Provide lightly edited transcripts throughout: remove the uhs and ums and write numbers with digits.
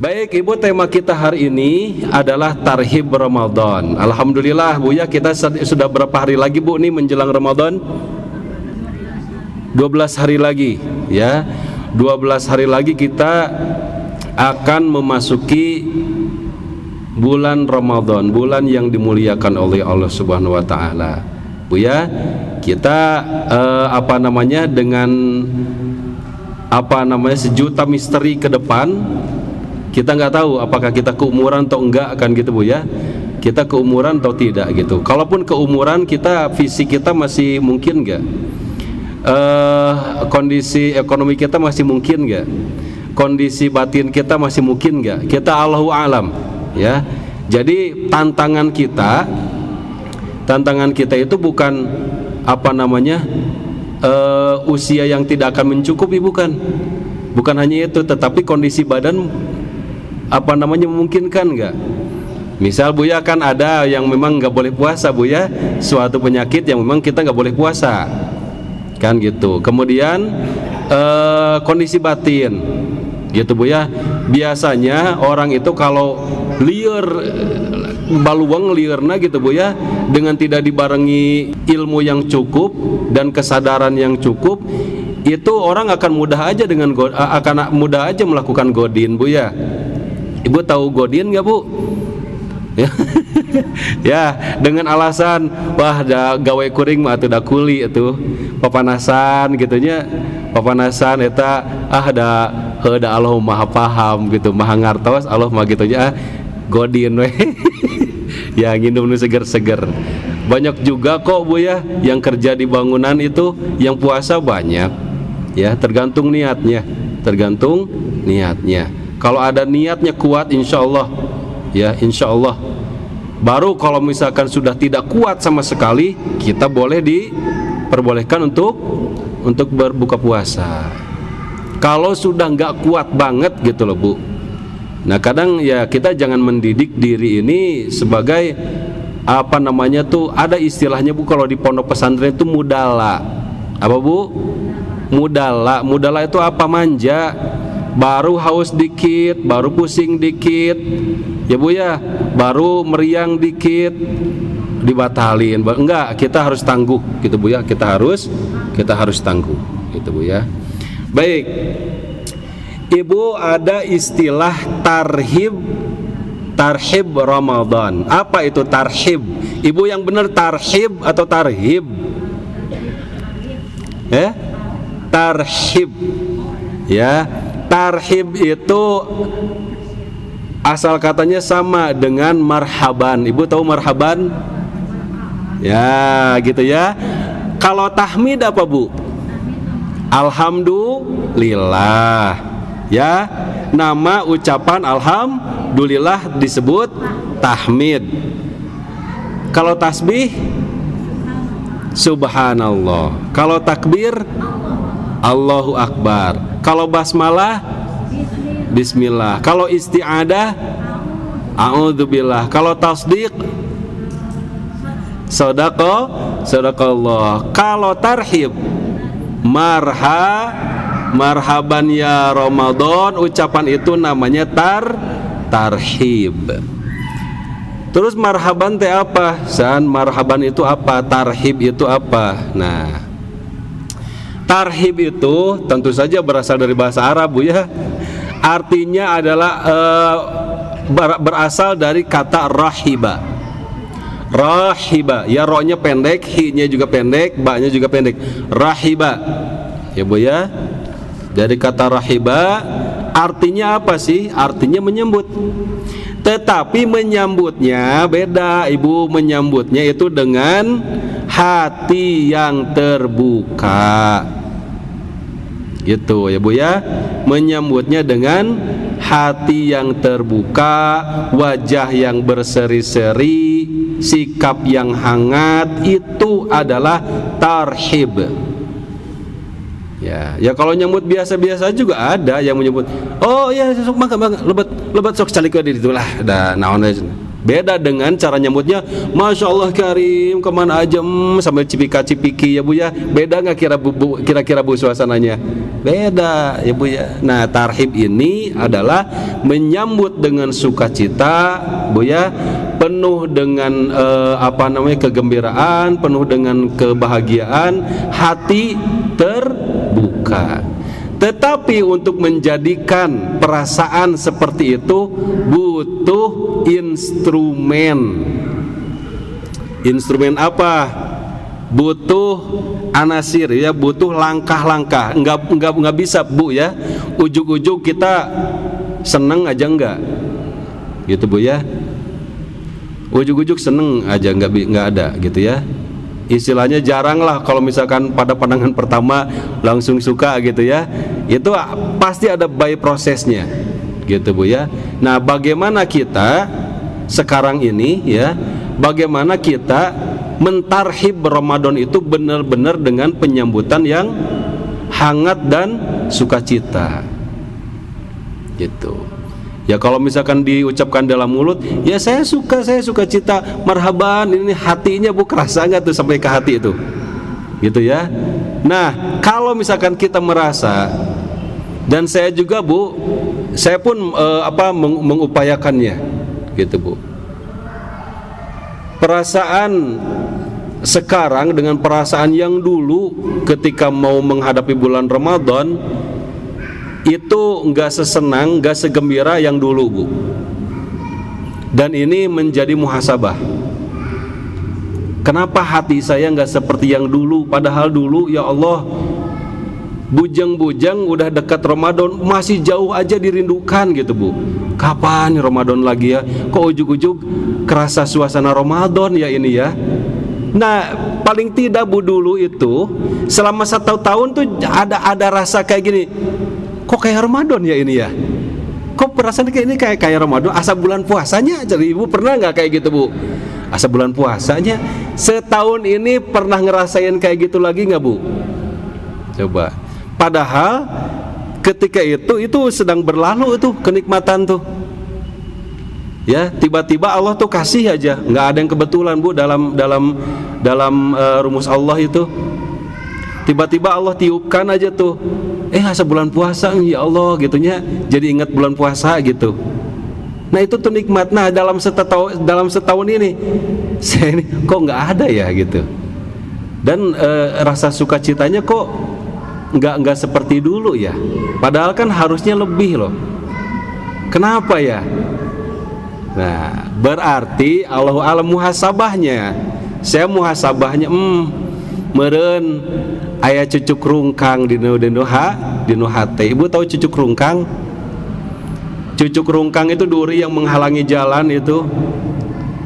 Baik Ibu, tema kita hari ini adalah tarhib Ramadan. Alhamdulillah Bu ya, kita sudah berapa hari lagi Bu nih menjelang Ramadan? 12 hari lagi ya. 12 hari lagi kita akan memasuki bulan Ramadan, bulan yang dimuliakan oleh Allah Subhanahu wa taala. Bu ya, kita dengan sejuta misteri ke depan. Kita nggak tahu apakah kita keumuran atau enggak, kan gitu Bu ya. Kita keumuran atau tidak gitu. Kalaupun keumuran, kita fisik kita masih mungkin nggak? Kondisi ekonomi kita masih mungkin nggak? Kondisi batin kita masih mungkin nggak? Kita Allahu a'lam ya. Jadi tantangan kita itu bukan usia yang tidak akan mencukupi, bukan hanya itu, tetapi kondisi badan memungkinkan nggak. Misal Bu ya, kan ada yang memang nggak boleh puasa Bu ya, suatu penyakit yang memang kita nggak boleh puasa, kan gitu. Kemudian kondisi batin gitu Bu ya. Biasanya orang itu kalau liar baluang liarna gitu Bu ya, dengan tidak dibarengi ilmu yang cukup dan kesadaran yang cukup, itu orang akan mudah aja melakukan godin Bu ya. Ibu tahu godin nggak Bu? Ya, dengan alasan wah da gawe kuring mah atuh da kuli itu papanasan gitunya, papanasan eta da Allah maha paham gitu, maha ngartos Allah mah gitunya godin we. Ya nginum nu seger-seger. Banyak juga kok Bu ya yang kerja di bangunan itu yang puasa banyak ya, tergantung niatnya. Kalau ada niatnya kuat, insya Allah ya, insya Allah. Baru kalau misalkan sudah tidak kuat sama sekali, kita boleh diperbolehkan untuk berbuka puasa. Kalau sudah nggak kuat banget gitu loh Bu. Nah kadang ya kita jangan mendidik diri ini sebagai ada istilahnya Bu, kalau di pondok pesantren itu mudala. Apa Bu? Mudala itu apa? Manja. Baru haus dikit, baru pusing dikit ya Bu ya, baru meriang dikit dibatalin. Enggak, kita harus tangguh gitu Bu ya, kita harus tangguh gitu Bu ya. Baik Ibu, ada istilah tarhib Ramadan. Apa itu tarhib? Ibu yang benar, tarhib atau tarhib? Tarhib ya. Tarhib itu asal katanya sama dengan marhaban. Ibu tahu marhaban? Ya gitu ya. Kalau tahmid apa Bu? Alhamdulillah ya. Nama ucapan alhamdulillah disebut tahmid. Kalau tasbih subhanallah. Kalau takbir Allahu akbar. Kalau basmalah bismillah. Kalau isti'adah a'udzubillah. Kalau tasdiq sadaqallah. Kalau tarhib marhaban ya Ramadan, ucapan itu namanya tarhib. Terus marhaban teh apa? Marhaban itu apa? Tarhib itu apa? Nah, tarhib itu tentu saja berasal dari bahasa Arab Bu ya. Artinya adalah berasal dari kata rahiba. Rahiba, ya ro-nya pendek, hi-nya juga pendek, ba-nya juga pendek. Rahiba. Ya Bu ya. Dari kata rahiba artinya apa sih? Artinya menyambut. Tetapi menyambutnya beda Ibu, menyambutnya itu dengan hati yang terbuka. Gitu ya Bu ya. Menyambutnya dengan hati yang terbuka, wajah yang berseri-seri, sikap yang hangat, itu adalah tarhib. Ya kalau nyambut biasa-biasa juga ada yang menyebut, oh ya sok makan lebat sok calik di itulah, da naon aja. Beda dengan cara nyambutnya, Masya Allah Karim, kemana aja, sambil cipika-cipiki ya Bu ya. Beda nggak kira-kira Bu suasananya? Beda ya Bu ya. Nah, tarhib ini adalah menyambut dengan sukacita Bu ya, penuh dengan kegembiraan, penuh dengan kebahagiaan, hati terbuka. Tetapi untuk menjadikan perasaan seperti itu butuh instrumen. Instrumen apa? Butuh anasir ya, butuh langkah-langkah. Enggak bisa Bu ya, ujug-ujug kita seneng aja enggak, gitu Bu ya. Ujug-ujug seneng aja enggak ada gitu ya. Istilahnya jarang lah kalau misalkan pada pandangan pertama langsung suka gitu ya. Itu pasti ada by prosesnya gitu Bu ya. Nah, bagaimana kita sekarang ini ya, bagaimana kita mentarhib Ramadan itu benar-benar dengan penyambutan yang hangat dan sukacita gitu. Ya kalau misalkan diucapkan dalam mulut, ya saya suka cita, marhaban, ini hatinya Bu kerasa nggak tuh sampai ke hati itu, gitu ya. Nah kalau misalkan kita merasa, dan saya juga Bu, saya pun mengupayakannya, gitu Bu. Perasaan sekarang dengan perasaan yang dulu ketika mau menghadapi bulan Ramadan itu nggak sesenang, nggak segembira yang dulu Bu. Dan ini menjadi muhasabah. Kenapa hati saya nggak seperti yang dulu? Padahal dulu ya Allah, bujang-bujang udah dekat Ramadan masih jauh aja dirindukan gitu Bu. Kapan Ramadan lagi ya? Kok ujug-ujug kerasa suasana Ramadan ya ini ya? Nah paling tidak Bu dulu itu selama 1 tahun tuh ada rasa kayak gini. Kok kayak Ramadan ya ini ya? Kok perasaan kayak ini kayak Ramadan? Asa bulan puasanya, jadi Ibu pernah nggak kayak gitu Bu? Asa bulan puasanya setahun ini pernah ngerasain kayak gitu lagi nggak Bu? Coba. Padahal ketika itu sedang berlalu tuh kenikmatan tuh. Ya tiba-tiba Allah tuh kasih aja, nggak ada yang kebetulan Bu dalam rumus Allah itu. Tiba-tiba Allah tiupkan aja tuh, asa bulan puasa ya Allah gitunya, jadi ingat bulan puasa gitu. Nah itu tuh nikmat. Nah dalam setahun ini saya ini kok nggak ada ya gitu. Dan rasa sukacitanya kok nggak seperti dulu ya. Padahal kan harusnya lebih loh. Kenapa ya? Nah berarti Allahu a'lam muhasabahnya. Saya muhasabahnya meren aya cucuk rungkang di hate. Ibu tahu cucuk rungkang? Cucuk rungkang itu duri yang menghalangi jalan itu.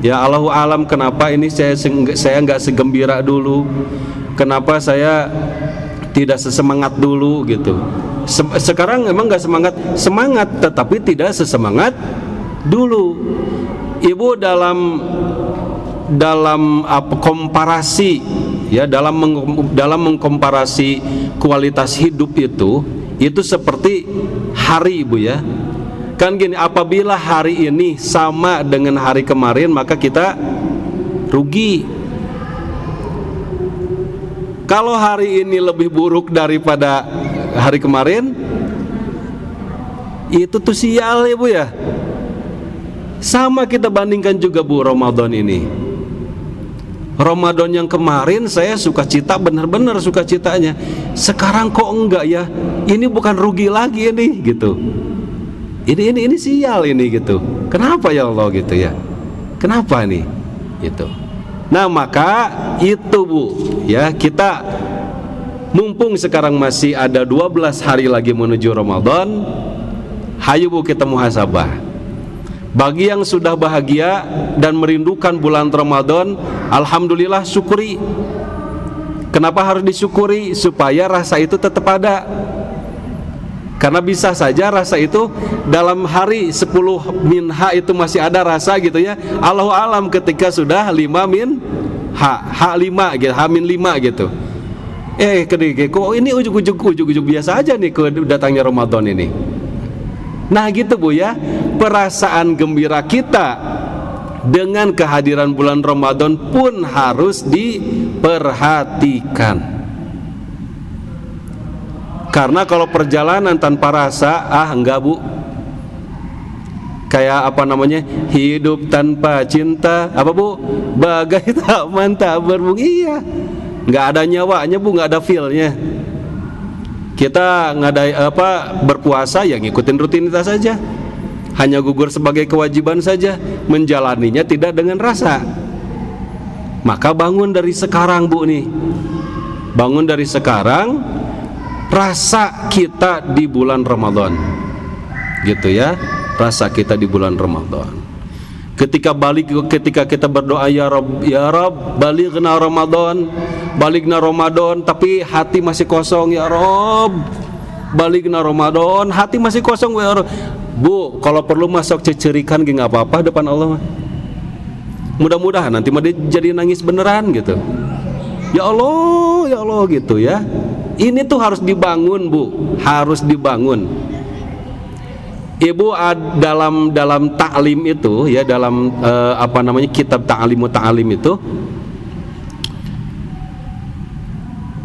Ya Allahu alam kenapa ini saya nggak segembira dulu, kenapa saya tidak sesemangat dulu gitu. Sekarang memang nggak semangat tetapi tidak sesemangat dulu. Ibu dalam komparasi ya, dalam mengkomparasi kualitas hidup itu seperti hari Ibu ya. Kan gini, apabila hari ini sama dengan hari kemarin maka kita rugi. Kalau hari ini lebih buruk daripada hari kemarin, itu tuh sial ya Bu ya. Sama kita bandingkan juga Bu Ramadan ini. Ramadan yang kemarin saya sukacita, benar-benar sukacitanya. Sekarang kok enggak ya? Ini bukan rugi lagi ini gitu. Ini sial ini gitu. Kenapa ya Allah gitu ya? Kenapa nih? Gitu. Nah, maka itu Bu, ya, kita mumpung sekarang masih ada 12 hari lagi menuju Ramadan, hayu Bu kita muhasabah. Bagi yang sudah bahagia dan merindukan bulan Ramadan, alhamdulillah syukuri. Kenapa harus disyukuri? Supaya rasa itu tetap ada. Karena bisa saja rasa itu dalam hari 10 minha itu masih ada rasa gitu ya. Allahu alam ketika sudah 5 min H5 gitu, H-5 gitu. Kok ini ujug-ujug biasa aja nih datangnya Ramadan ini. Nah gitu Bu ya, perasaan gembira kita dengan kehadiran bulan Ramadan pun harus diperhatikan. Karena kalau perjalanan tanpa rasa, enggak Bu. Kayak apa namanya, hidup tanpa cinta, apa Bu? Bagai taman tak berbunga. Iya, nggak ada nyawanya Bu, nggak ada feelnya. Kita ngadai berpuasa ya ngikutin rutinitas saja, hanya gugur sebagai kewajiban saja, menjalaninya tidak dengan rasa. Maka bangun dari sekarang Bu nih, bangun dari sekarang, rasa kita di bulan Ramadan, gitu ya, rasa kita di bulan Ramadan. Ketika kita berdoa ya Rabb balighna Ramadan, balighna Ramadan, tapi hati masih kosong, ya Rabb balighna Ramadan, hati masih kosong ya Rabb. Bu, kalau perlu masuk cecerikan nggak apa-apa depan Allah. Mudah-mudahan nanti mah dia jadi nangis beneran gitu. Ya Allah gitu ya. Ini tuh harus dibangun Bu, harus dibangun. Ibu dalam taklim itu ya, dalam kitab ta'lim itu,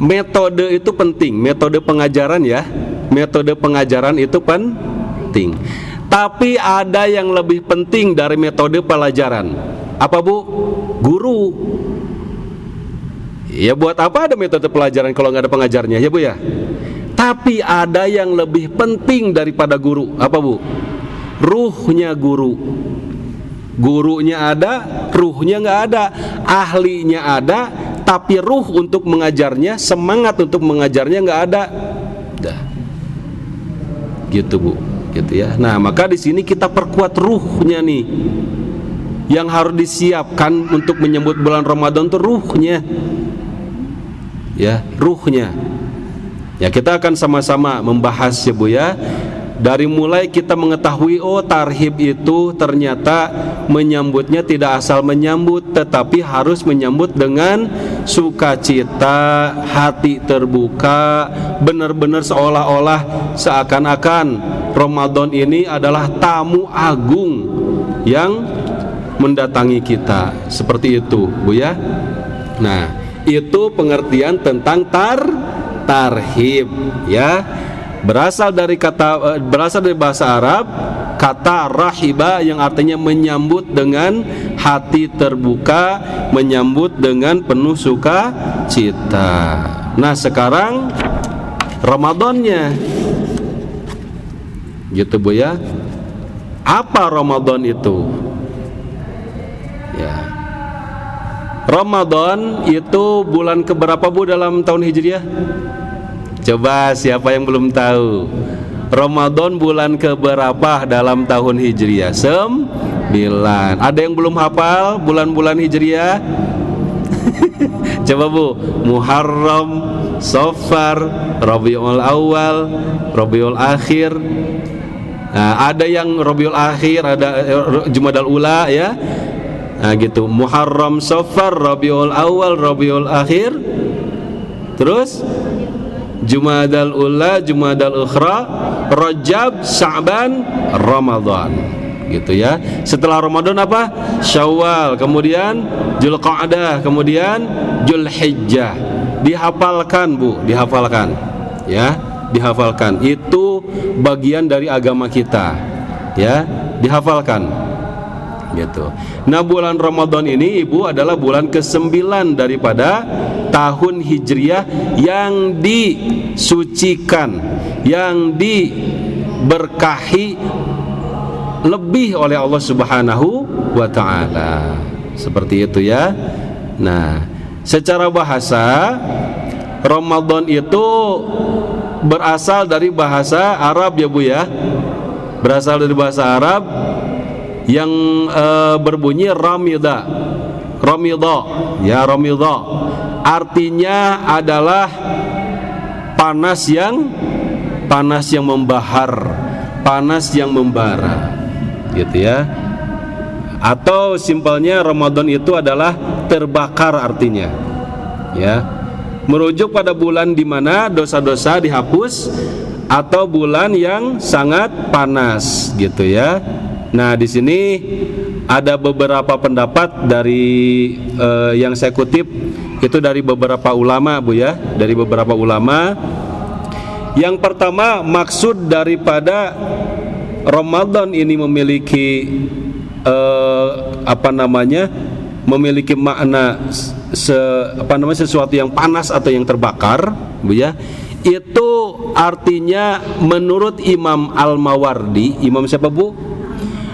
metode itu penting, metode pengajaran ya, metode pengajaran itu penting. Tapi ada yang lebih penting dari metode pelajaran. Apa Bu? Guru. Ya buat apa ada metode pelajaran kalau nggak ada pengajarnya ya Bu ya? Tapi ada yang lebih penting daripada guru. Apa Bu? Ruhnya guru. Gurunya ada, ruhnya nggak ada. Ahlinya ada, tapi ruh untuk mengajarnya, semangat untuk mengajarnya nggak ada. Dah. Gitu Bu, gitu ya. Nah, maka di sini kita perkuat ruhnya nih. Yang harus disiapkan untuk menyambut bulan Ramadan itu ruhnya. Ya, ruhnya. Ya, kita akan sama-sama membahas ya Bu ya. Dari mulai kita mengetahui tarhib itu ternyata menyambutnya tidak asal menyambut, tetapi harus menyambut dengan sukacita, hati terbuka, benar-benar seolah-olah seakan-akan Ramadan ini adalah tamu agung yang mendatangi kita. Seperti itu Bu ya. Nah, itu pengertian tentang tarhib ya, berasal dari bahasa Arab kata rahiba yang artinya menyambut dengan hati terbuka, menyambut dengan penuh sukacita. Nah, sekarang Ramadannya gitu Bu ya. Apa Ramadan itu? Ya, Ramadan itu bulan keberapa Bu dalam tahun Hijriah? Coba siapa yang belum tahu? Ramadan bulan keberapa dalam tahun Hijriah? 9. Ada yang belum hafal bulan-bulan Hijriah? Coba Bu, Muharram, Safar, Rabiul Awal, Rabiul Akhir. Nah, ada yang Rabiul Akhir, ada Jumadal Ula ya. Nah gitu, Muharram, Safar, Rabiul Awal, Rabiul Akhir. Terus Jumadal Ula, Jumadal Ukhra, Rajab, Sya'ban, Ramadan. Gitu ya. Setelah Ramadan apa? Syawal, kemudian Dzulqa'dah, kemudian Dzulhijjah. Dihafalkan Bu, dihafalkan. Ya, dihafalkan. Itu bagian dari agama kita. Ya, dihafalkan. Gitu. Nah, bulan Ramadan ini Ibu adalah bulan ke-9 daripada tahun Hijriah yang disucikan, yang diberkahi lebih oleh Allah Subhanahu wa ta'ala. Seperti itu ya. Nah, secara bahasa Ramadan itu berasal dari bahasa Arab ya Bu ya. Berasal dari bahasa Arab yang berbunyi ramidha. Ramidha ya, ramidha artinya adalah panas yang membahar, panas yang membara, gitu ya. Atau simpelnya Ramadan itu adalah terbakar artinya, ya. Merujuk pada bulan di mana dosa-dosa dihapus, atau bulan yang sangat panas, gitu ya. Nah, di sini ada beberapa pendapat dari yang saya kutip itu dari beberapa ulama, Bu ya, dari beberapa ulama. Yang pertama, maksud daripada Ramadan ini memiliki memiliki makna sesuatu yang panas atau yang terbakar, Bu ya. Itu artinya menurut Imam Al-Mawardi, Imam siapa, Bu?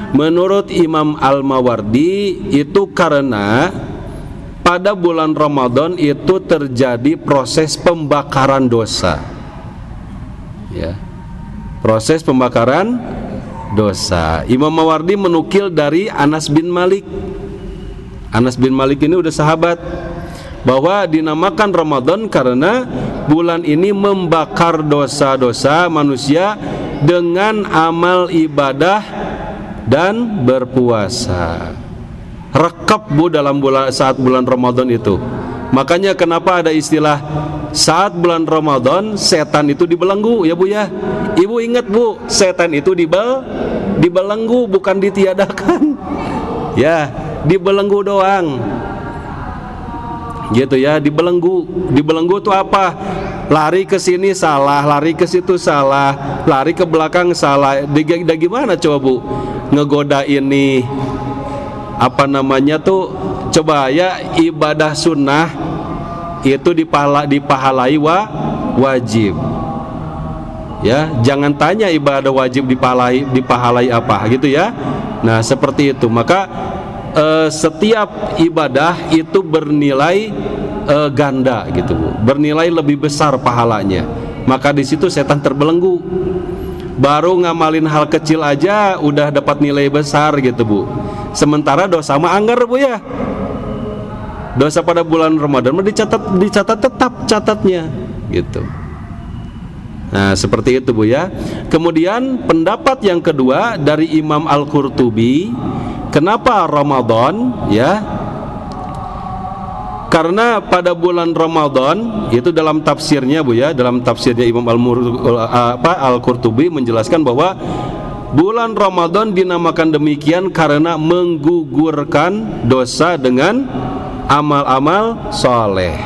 Menurut Imam Al-Mawardi itu karena pada bulan Ramadan itu terjadi proses pembakaran dosa. Ya. Proses pembakaran dosa. Imam Mawardi menukil dari Anas bin Malik. Anas bin Malik ini udah sahabat, bahwa dinamakan Ramadan karena bulan ini membakar dosa-dosa manusia dengan amal ibadah dan berpuasa. Rekap, Bu, dalam saat bulan Ramadan itu. Makanya kenapa ada istilah saat bulan Ramadan setan itu dibelenggu, ya Bu ya. Ibu ingat, Bu, setan itu dibelenggu, bukan ditiadakan. Ya, dibelenggu doang. Gitu ya, dibelenggu. Dibelenggu itu apa? Lari ke sini salah, lari ke situ salah, lari ke belakang salah. Gimana coba, Bu? Ngegoda ini coba ya, ibadah sunnah itu dipahalai wajib. Ya, jangan tanya ibadah wajib dipahalai apa gitu ya. Nah, seperti itu. Maka setiap ibadah itu bernilai ganda gitu, Bu. Bernilai lebih besar pahalanya. Maka di situ setan terbelenggu. Baru ngamalin hal kecil aja udah dapat nilai besar gitu, Bu. Sementara dosa mah anggar, Bu ya. Dosa pada bulan Ramadan mah dicatat tetap catatnya gitu. Nah, seperti itu, Bu ya. Kemudian pendapat yang kedua dari Imam Al-Qurtubi, kenapa Ramadan ya? Karena pada bulan Ramadan itu dalam tafsirnya, Bu ya, dalam tafsirnya Imam Al-Qurtubi menjelaskan bahwa bulan Ramadan dinamakan demikian karena menggugurkan dosa dengan amal-amal soleh.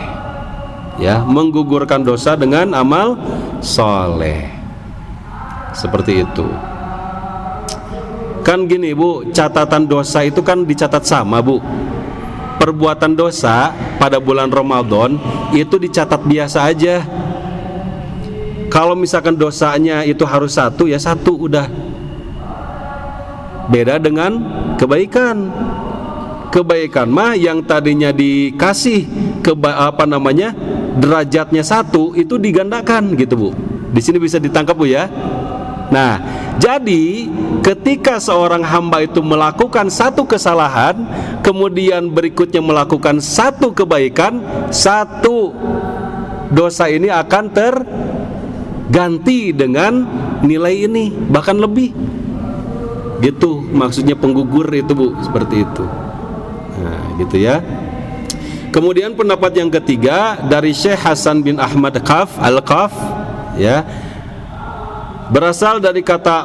Ya, menggugurkan dosa dengan amal soleh. Seperti itu. Kan gini, Bu, catatan dosa itu kan dicatat sama, Bu. Perbuatan dosa pada bulan Ramadan itu dicatat biasa aja. Kalau misalkan dosanya itu harus satu, ya satu udah. Beda dengan kebaikan. Kebaikan mah yang tadinya dikasih derajatnya satu itu digandakan gitu, Bu. Di sini bisa ditangkap, Bu ya. Nah, jadi ketika seorang hamba itu melakukan satu kesalahan, kemudian berikutnya melakukan satu kebaikan, satu dosa ini akan terganti dengan nilai ini, bahkan lebih. Gitu maksudnya penggugur itu, Bu, seperti itu. Nah, gitu ya. Kemudian pendapat yang ketiga dari Syekh Hasan bin Ahmad Al-Qaf ya. Berasal dari kata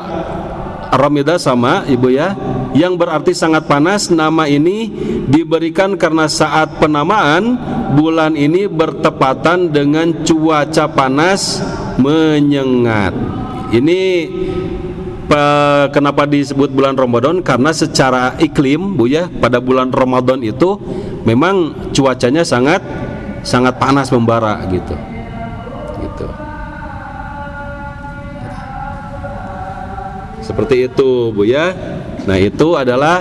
Ramida sama, Ibu ya, yang berarti sangat panas. Nama ini diberikan karena saat penamaan bulan ini bertepatan dengan cuaca panas menyengat. Ini kenapa disebut bulan Ramadan? Karena secara iklim, Bu ya, pada bulan Ramadan itu memang cuacanya sangat panas membara gitu. Seperti itu, Bu ya. Nah, itu adalah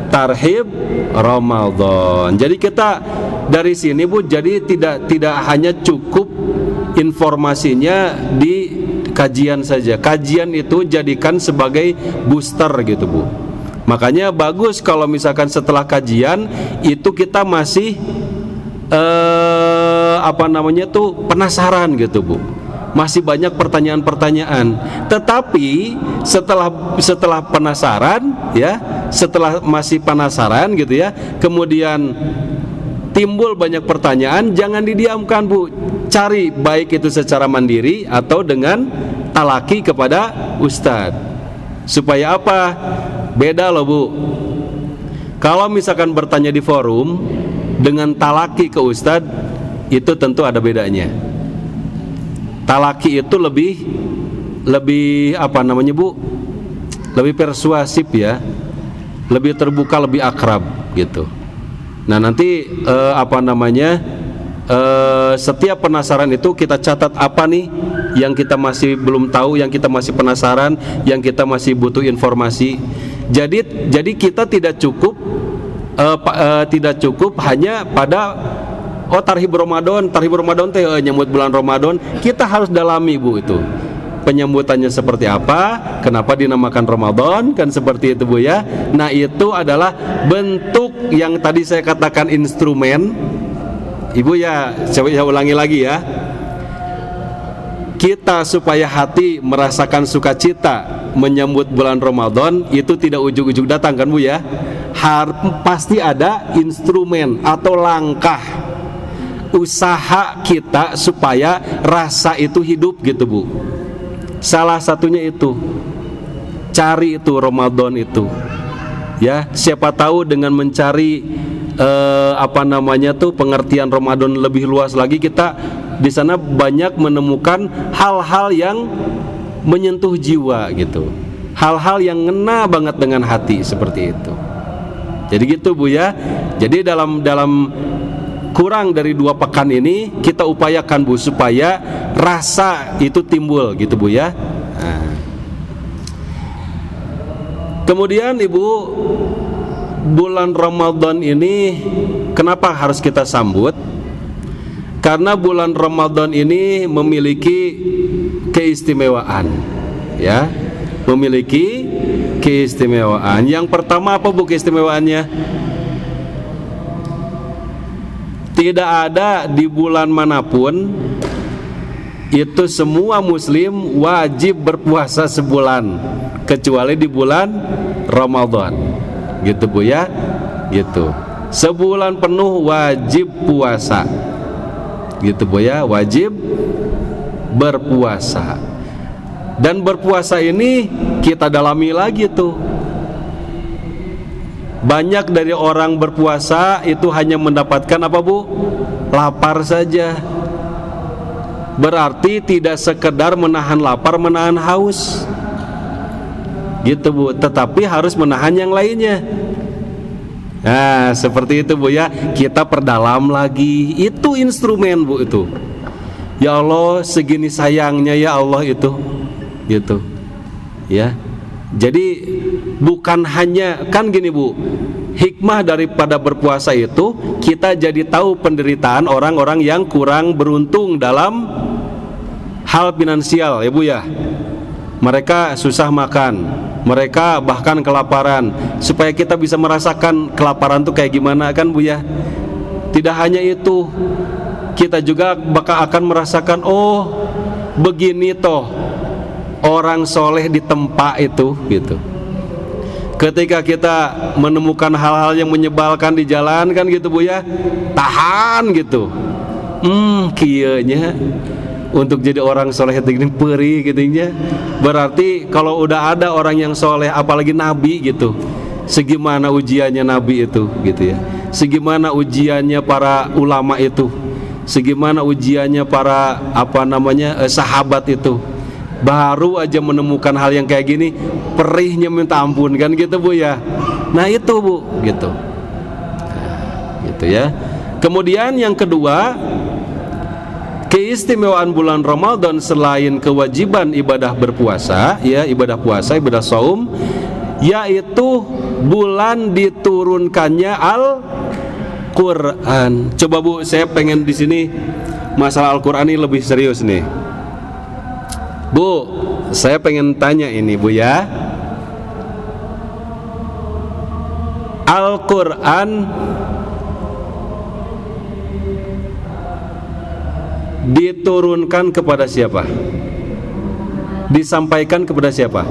tarhib Ramadan. Jadi kita dari sini, Bu, jadi tidak hanya cukup informasinya di kajian saja. Kajian itu jadikan sebagai booster gitu, Bu. Makanya bagus kalau misalkan setelah kajian itu kita masih penasaran gitu, Bu. Masih banyak pertanyaan-pertanyaan. Tetapi setelah penasaran ya, setelah masih penasaran gitu ya, kemudian timbul banyak pertanyaan, jangan didiamkan, Bu. Cari, baik itu secara mandiri atau dengan talaki kepada ustadz. Supaya apa? Beda loh Bu. Kalau misalkan bertanya di forum dengan talaki ke ustadz, itu tentu ada bedanya. Talaki itu lebih apa namanya Bu? Lebih persuasif ya, lebih terbuka, lebih akrab gitu. Nah nanti apa namanya? Setiap penasaran itu kita catat apa nih yang kita masih belum tahu, yang kita masih penasaran, yang kita masih butuh informasi. Jadi kita tidak cukup hanya pada tarhib Ramadan teh nyambut bulan Ramadan. Kita harus dalami Bu itu. Penyambutannya seperti apa? Kenapa dinamakan Ramadan? Kan seperti itu Bu ya. Nah, itu adalah bentuk yang tadi saya katakan instrumen. Ibu ya, saya ulangi lagi ya. Kita supaya hati merasakan sukacita menyambut bulan Ramadan, itu tidak ujug-ujug datang kan Bu ya. Pasti ada instrumen atau langkah usaha kita supaya rasa itu hidup gitu Bu. Salah satunya itu cari itu Ramadan itu. Ya, siapa tahu dengan mencari pengertian Ramadan lebih luas lagi, kita di sana banyak menemukan hal-hal yang menyentuh jiwa gitu, hal-hal yang ngena banget dengan hati seperti itu. Jadi gitu Bu ya. Jadi dalam kurang dari 2 pekan ini kita upayakan Bu supaya rasa itu timbul gitu Bu ya. Nah. Kemudian Ibu, bulan Ramadan ini kenapa harus kita sambut? Karena bulan Ramadan ini memiliki keistimewaan, ya, memiliki keistimewaan. Yang pertama apa Bu keistimewaannya? Tidak ada di bulan manapun itu semua muslim wajib berpuasa sebulan, kecuali di bulan Ramadan. Gitu Bu ya, gitu. Sebulan penuh wajib puasa, gitu Bu ya, wajib berpuasa. Dan berpuasa ini kita dalami lagi tuh. Banyak dari orang berpuasa itu hanya mendapatkan apa Bu? Lapar saja. Berarti tidak sekedar menahan lapar, menahan haus, gitu Bu, tetapi harus menahan yang lainnya. Nah seperti itu Bu ya. Kita perdalam lagi. Itu instrumen Bu itu. Ya Allah segini sayangnya ya Allah itu, gitu ya. Jadi bukan hanya, kan gini Bu, hikmah daripada berpuasa itu kita jadi tahu penderitaan orang-orang yang kurang beruntung dalam hal finansial ya Bu ya. Mereka susah makan, mereka bahkan kelaparan. Supaya kita bisa merasakan kelaparan itu kayak gimana kan Bu ya. Tidak hanya itu, kita juga bakal akan merasakan, oh begini toh orang soleh di tempat itu, gitu. Ketika kita menemukan hal-hal yang menyebalkan di jalan kan gitu Bu ya, tahan gitu. Kiyanya untuk jadi orang soleh ini perih gitunya. Berarti kalau udah ada orang yang soleh, apalagi nabi gitu, segimana ujiannya nabi itu gitu ya, segimana ujiannya para ulama itu, segimana ujiannya para sahabat itu. Baru aja menemukan hal yang kayak gini, perihnya minta ampun kan gitu Bu ya. Nah itu Bu, gitu. Gitu ya. Kemudian yang kedua, keistimewaan bulan Ramadan selain kewajiban ibadah berpuasa, ya, ibadah puasa, ibadah saum, yaitu bulan diturunkannya Al-Qur'an. Coba Bu, saya pengen di sini masalah Al-Qur'an ini lebih serius nih. Bu, saya pengen tanya ini Bu ya. Al-Qur'an diturunkan kepada siapa? Disampaikan kepada siapa?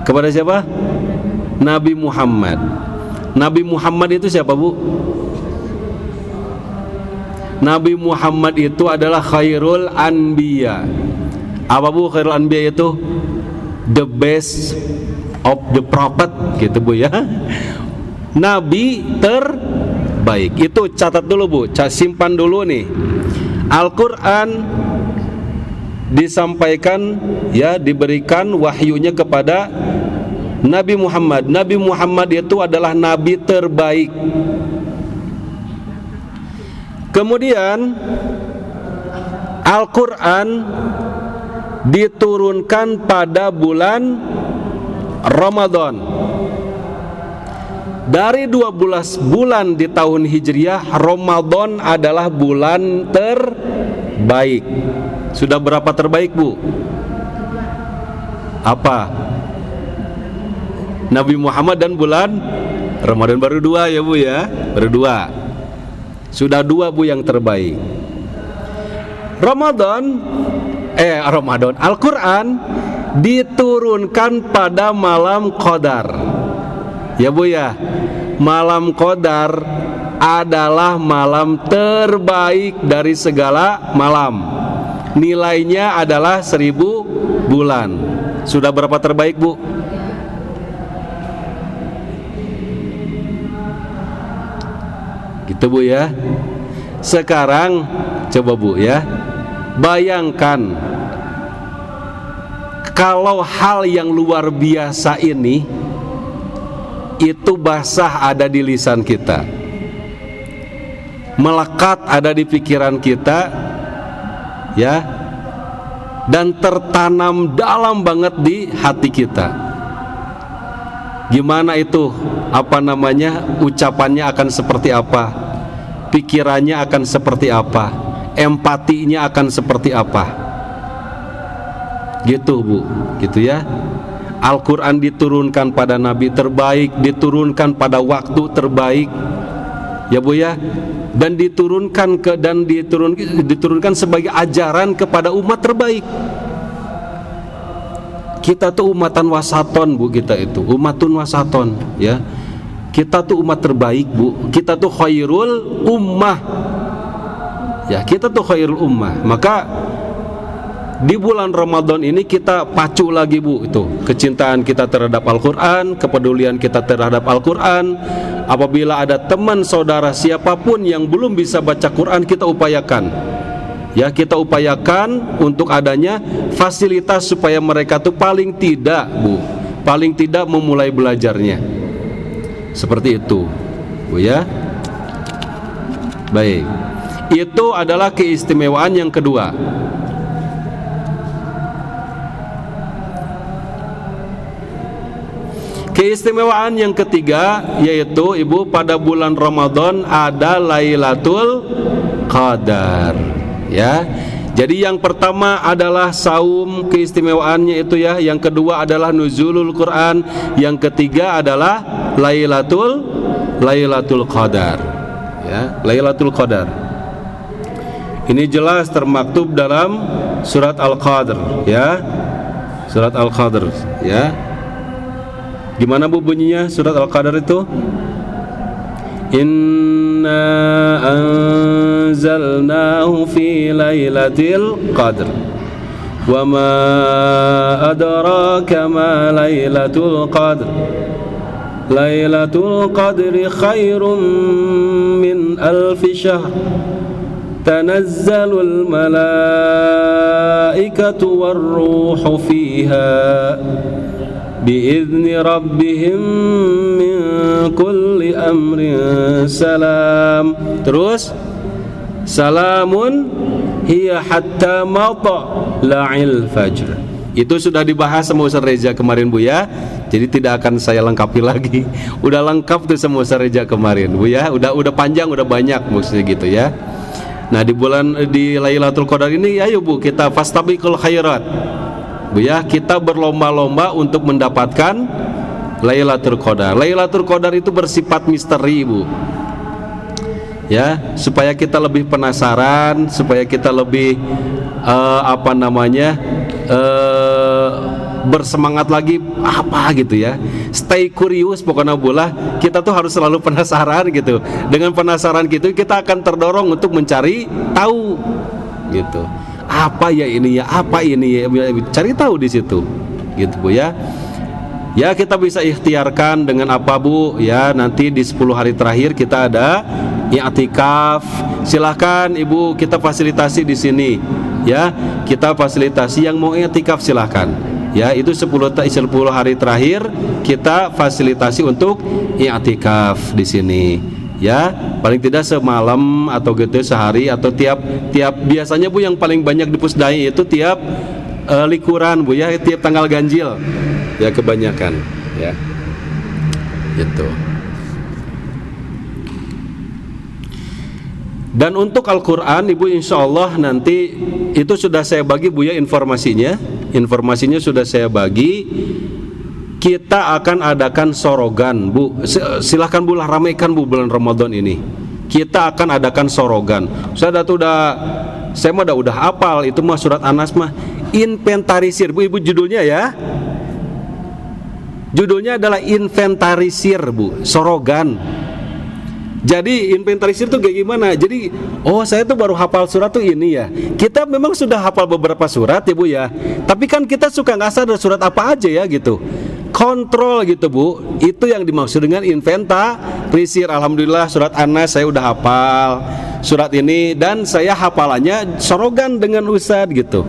Kepada siapa? Nabi Muhammad. Nabi Muhammad itu siapa Bu? Nabi Muhammad itu adalah khairul anbiya, Apa Bu khairul anbiya itu? The best of the prophet gitu Bu ya. Nabi terbaik. Itu catat dulu Bu, simpan dulu nih. Al-Qur'an disampaikan ya, diberikan wahyunya kepada Nabi Muhammad. Nabi Muhammad itu adalah nabi terbaik. Kemudian Al-Qur'an diturunkan pada bulan Ramadan. Dari 12 bulan di tahun Hijriah, Ramadan adalah bulan terbaik. Sudah berapa terbaik Bu? Apa? Nabi Muhammad dan bulan Ramadan baru 2 ya Bu ya, baru 2. Sudah 2 Bu yang terbaik. Ramadan, Al-Quran diturunkan pada malam Qadar. Ya Bu ya, malam Qadar adalah malam terbaik dari segala malam. Nilainya adalah 1000 bulan. Sudah berapa terbaik Bu? Gitu Bu ya. Sekarang coba Bu ya, bayangkan kalau hal yang luar biasa ini itu basah ada di lisan kita, melekat ada di pikiran kita ya, dan tertanam dalam banget di hati kita. Gimana itu, ucapannya akan seperti apa, pikirannya akan seperti apa, empatinya akan seperti apa, gitu Bu, gitu ya. Al-Quran diturunkan pada Nabi terbaik, diturunkan pada waktu terbaik, ya Bu ya, dan diturunkan sebagai ajaran kepada umat terbaik. Kita tuh umatan wasaton Bu, kita itu umatun wasaton ya. Kita tuh umat terbaik Bu, kita tuh khairul ummah ya, kita tuh khairul ummah. Maka di bulan Ramadan ini kita pacu lagi Bu, itu kecintaan kita terhadap Al-Quran, kepedulian kita terhadap Al-Quran. Apabila ada teman saudara siapapun yang belum bisa baca Quran, kita upayakan ya, kita upayakan untuk adanya fasilitas supaya mereka tuh paling tidak memulai belajarnya. Seperti itu Bu ya. Baik, itu adalah keistimewaan yang kedua. Keistimewaan yang ketiga yaitu Ibu, pada bulan Ramadan ada Lailatul Qadar ya. Jadi yang pertama adalah saum, keistimewaannya itu ya. Yang kedua adalah nuzulul Quran. Yang ketiga adalah Lailatul Qadar ya, Lailatul Qadar. Ini jelas termaktub dalam surat Al-Qadr ya, surat Al-Qadr ya. Gimana Bu bunyinya surat Al-Qadr itu? Inna anzalnahu fi lailatul qadr wa ma adraka ma lailatul qadr lailatul qadri khairum min alfi syahr tanazzalul malaikatu warruhu fiha biizni rabbihim min kulli amrin salam. Terus salamun hiya hatta matla'il fajr. Itu sudah dibahas sama Ustaz Reza kemarin Bu ya. Jadi tidak akan saya lengkapi lagi. Udah lengkap tuh sama Ustaz Reza kemarin Bu ya. Udah panjang, udah banyak maksudnya gitu ya. Nah di Lailatul Qadar ini ayo Bu, kita fastabiqul khairat Bu ya, kita berlomba-lomba untuk mendapatkan Lailatul Qadar. Lailatul Qadar itu bersifat misteri Bu ya, supaya kita lebih penasaran, supaya kita lebih bersemangat lagi apa gitu ya. Stay curious pokoknya bola. Kita tuh harus selalu penasaran gitu. Dengan penasaran gitu kita akan terdorong untuk mencari tahu gitu. apa ya ini ya, apa ini ya, cari tahu di situ, gitu Bu ya. Ya kita bisa ikhtiarkan dengan apa Bu ya, nanti di 10 hari terakhir kita ada i'tikaf. Silahkan Ibu kita fasilitasi di sini ya, kita fasilitasi yang mau i'tikaf silahkan ya. Itu 10 hari terakhir kita fasilitasi untuk i'tikaf di sini ya, paling tidak semalam atau gitu sehari, atau tiap biasanya Bu yang paling banyak di Pusdai itu tiap likuran Bu ya, tiap tanggal ganjil ya kebanyakan ya, gitu. Dan untuk Al-Quran Ibu insya Allah nanti itu sudah saya bagi Bu ya informasinya sudah saya bagi. Kita akan adakan sorogan Bu, silahkan Bu lah ramaikan Bu bulan Ramadan ini. Kita akan adakan sorogan. Saya mah udah hafal itu mah surat Anas mah, inventarisir Bu, Ibu judulnya ya. Judulnya adalah inventarisir Bu, sorogan. Jadi inventarisir tuh kayak gimana? Jadi saya tuh baru hafal surat tuh ini ya. Kita memang sudah hafal beberapa surat ya Bu ya, tapi kan kita suka nggak sadar surat apa aja ya gitu. Kontrol gitu Bu, itu yang dimaksud dengan inventarisir. Alhamdulillah surat Anas saya udah hafal surat ini, dan saya hafalannya sorogan dengan ustadz gitu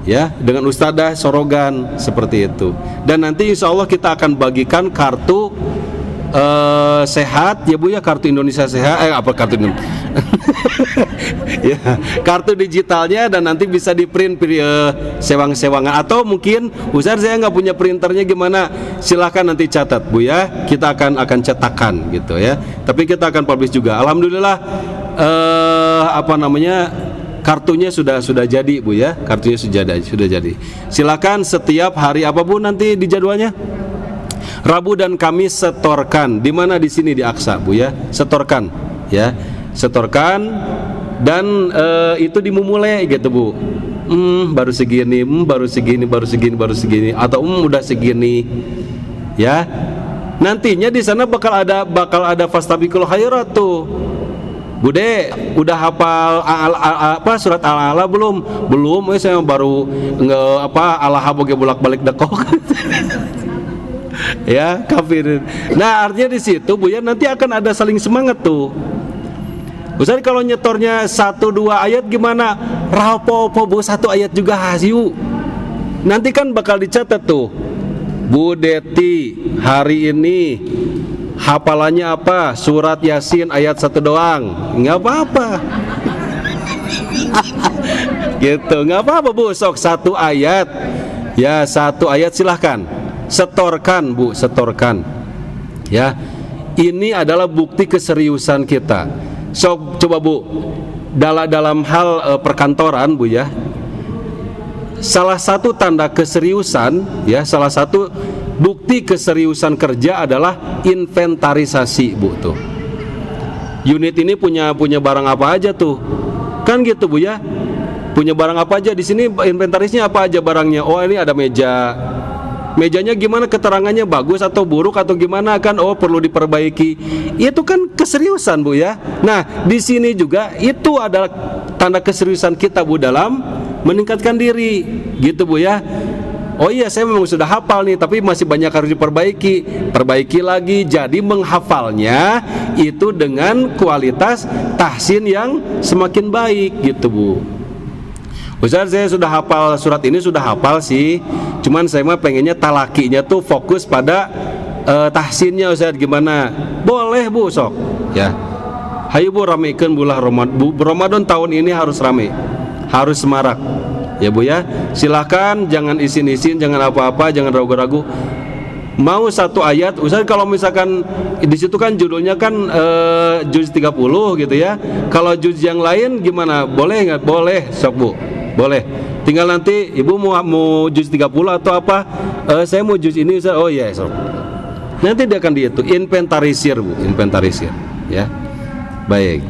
ya, dengan ustadzah sorogan seperti itu. Dan nanti insya Allah kita akan bagikan kartu sehat ya Bu ya, kartu Indonesia Sehat, kartu Indonesia ya, kartu digitalnya, dan nanti bisa di print sewang-sewangan, atau mungkin Ustaz saya nggak punya printernya gimana, silahkan nanti catat Bu ya, kita akan cetakan gitu ya, tapi kita akan publish juga. Alhamdulillah kartunya sudah jadi Bu ya, kartunya sudah jadi. Silakan setiap hari apa Bu nanti di jadwalnya? Rabu dan Kamis setorkan. Di mana? Di sini di Aqsa Bu ya. Setorkan ya. Setorkan, dan itu dimulai gitu Bu. Baru segini, baru segini, atau udah segini ya. Nantinya di sana bakal ada fastabiqul khairat tuh. Bude, udah hafal surat Al-A'la belum? Belum, saya baru Al-Laha boge bolak-balik dekok. Ya, kafirin. Nah, artinya di situ Bu ya, nanti akan ada saling semangat tuh. Ustaz kalau nyetornya 1-2 ayat gimana? Rapopo Bu, 1 ayat juga hasiu. Nanti kan bakal dicatat tuh. Bu Deti hari ini hafalannya apa? Surat Yasin ayat 1 doang. Nggak apa-apa. Gitu, nggak apa-apa Bu. Sok 1 ayat. Ya, 1 ayat silahkan. Setorkan Bu, setorkan. Ya. Ini adalah bukti keseriusan kita. Sok coba Bu, dalam hal perkantoran Bu ya. Salah satu tanda keseriusan ya, salah satu bukti keseriusan kerja adalah inventarisasi Bu tuh. Unit ini punya barang apa aja tuh? Kan gitu Bu ya. Punya barang apa aja di sini, inventarisnya apa aja barangnya? Oh, ini ada meja. Mejanya gimana, keterangannya bagus atau buruk atau gimana kan? Oh, perlu diperbaiki. Itu kan keseriusan Bu ya. Nah, di sini juga itu adalah tanda keseriusan kita Bu dalam meningkatkan diri. Gitu Bu ya. Oh iya, saya memang sudah hafal nih, tapi masih banyak harus diperbaiki. Perbaiki lagi, jadi menghafalnya itu dengan kualitas tahsin yang semakin baik gitu Bu. Ustaz saya sudah hafal surat ini, sudah hafal sih, cuman saya mah pengennya talakinya tuh fokus pada tahsinnya Ustaz, gimana? Boleh Bu, sok ya. Hayu Bu, rameikeun bulan Ramadan tahun ini harus rame, harus semarak ya Bu ya. Silahkan, jangan isin-isin, jangan apa-apa, jangan ragu-ragu. Mau 1 ayat, Ustaz kalau misalkan di situ kan judulnya kan juz 30 gitu ya. Kalau juz yang lain gimana? Boleh nggak? Boleh, sok Bu. Boleh. Tinggal nanti Ibu mau juz 30 atau apa? Saya mau juz ini Ustaz. Oh iya, sok. Nanti dia akan dihitung, inventarisir Bu, inventarisir ya. Baik.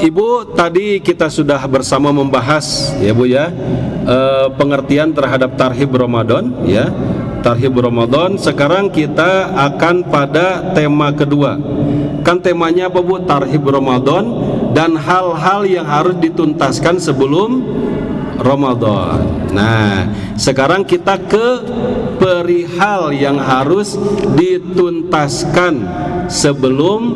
Ibu, tadi kita sudah bersama membahas ya Bu ya, pengertian terhadap tarhib Ramadan ya, tarhib Ramadan. Sekarang kita akan pada tema kedua. Kan temanya apa Bu? Tarhib Ramadan dan hal-hal yang harus dituntaskan sebelum Ramadan. Nah, sekarang kita ke perihal yang harus dituntaskan sebelum